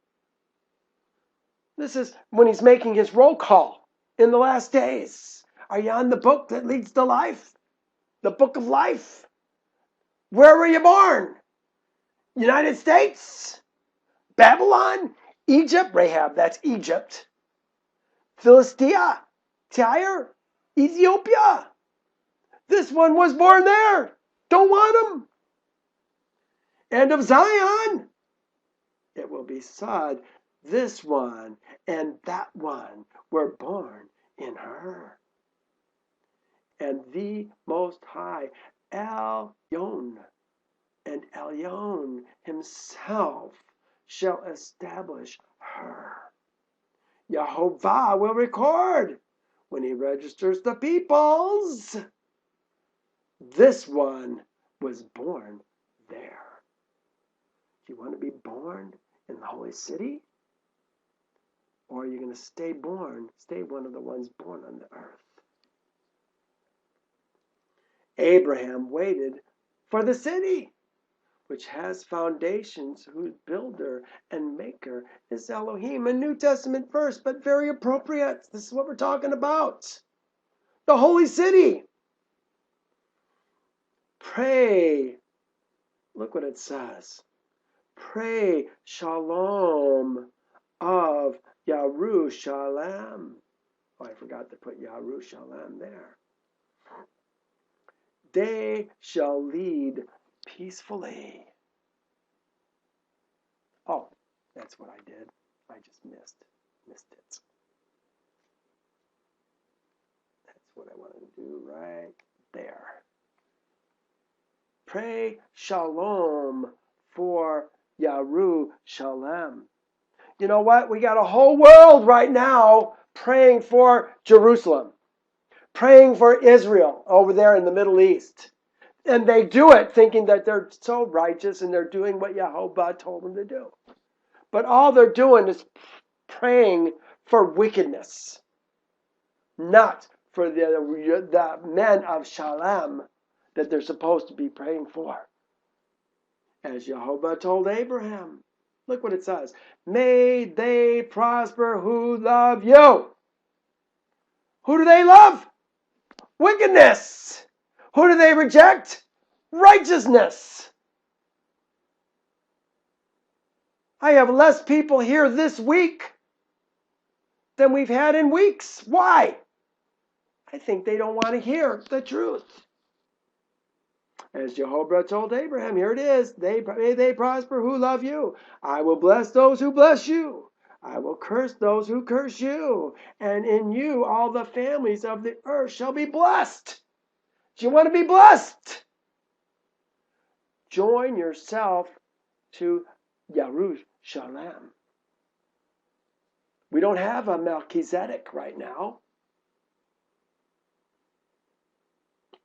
This is when he's making his roll call in the last days. Are you on the book that leads to life? The book of life. Where were you born? United States? Babylon? Egypt? Rahab, that's Egypt. Philistia? Tyre? Ethiopia? This one was born there. Don't want him. And of Zion, it will be said, this one and that one were born in her. And the Most High, Elyon, and Elyon himself shall establish her. Yehovah will record when he registers the peoples. This one was born there. Do you want to be born in the holy city? Or are you going to stay one of the ones born on the earth? Abraham waited for the city, which has foundations, whose builder and maker is Elohim. A New Testament verse, but very appropriate. This is what we're talking about. The holy city. Pray. Look what it says. Pray shalom of Yeru-shalem. Oh, I forgot to put Yeru-shalem there. They shall lead peacefully. Oh, that's what I did. I just missed it. That's what I wanted to do right there. Pray shalom for Yeru-shalem. You know what? We got a whole world right now praying for Jerusalem, praying for Israel over there in the Middle East. And they do it thinking that they're so righteous and they're doing what Yehovah told them to do. But all they're doing is praying for wickedness, not for the men of Shalem that they're supposed to be praying for. As Yehovah told Abraham. Look what it says. May they prosper who love you. Who do they love? Wickedness. Who do they reject? Righteousness. I have less people here this week than we've had in weeks. Why? I think they don't want to hear the truth. As Jehovah told Abraham, here it is. May they prosper who love you. I will bless those who bless you. I will curse those who curse you. And in you all the families of the earth shall be blessed. Do you want to be blessed? Join yourself to Yeru-shalem. We don't have a melki-zedek right now.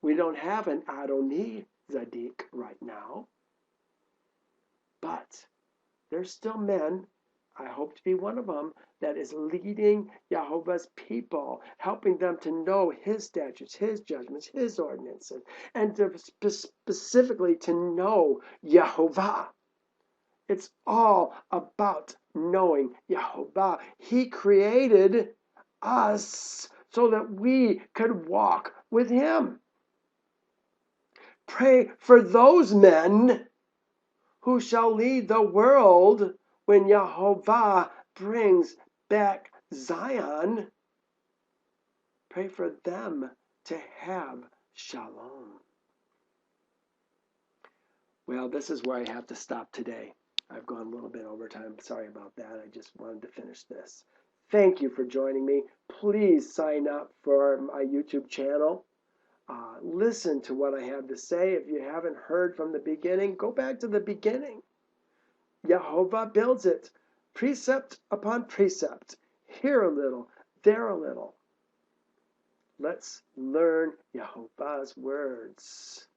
We don't have an adoni-zedek right now. But there's still men, I hope to be one of them, that is leading Yehovah's people, helping them to know his statutes, his judgments, his ordinances, and to specifically to know Yehovah. It's all about knowing Yehovah. He created us so that we could walk with him. Pray for those men who shall lead the world when Yehovah brings back Zion. Pray for them to have shalom. Well, this is where I have to stop today. I've gone a little bit over time. Sorry about that. I just wanted to finish this. Thank you for joining me. Please sign up for my YouTube channel. listen to what I have to say. If you haven't heard from the beginning, go back to the beginning. Yehovah builds it, precept upon precept, here a little, there a little. Let's learn Yehovah's words.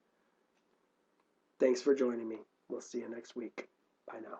Thanks for joining me. We'll see you next week. Bye now.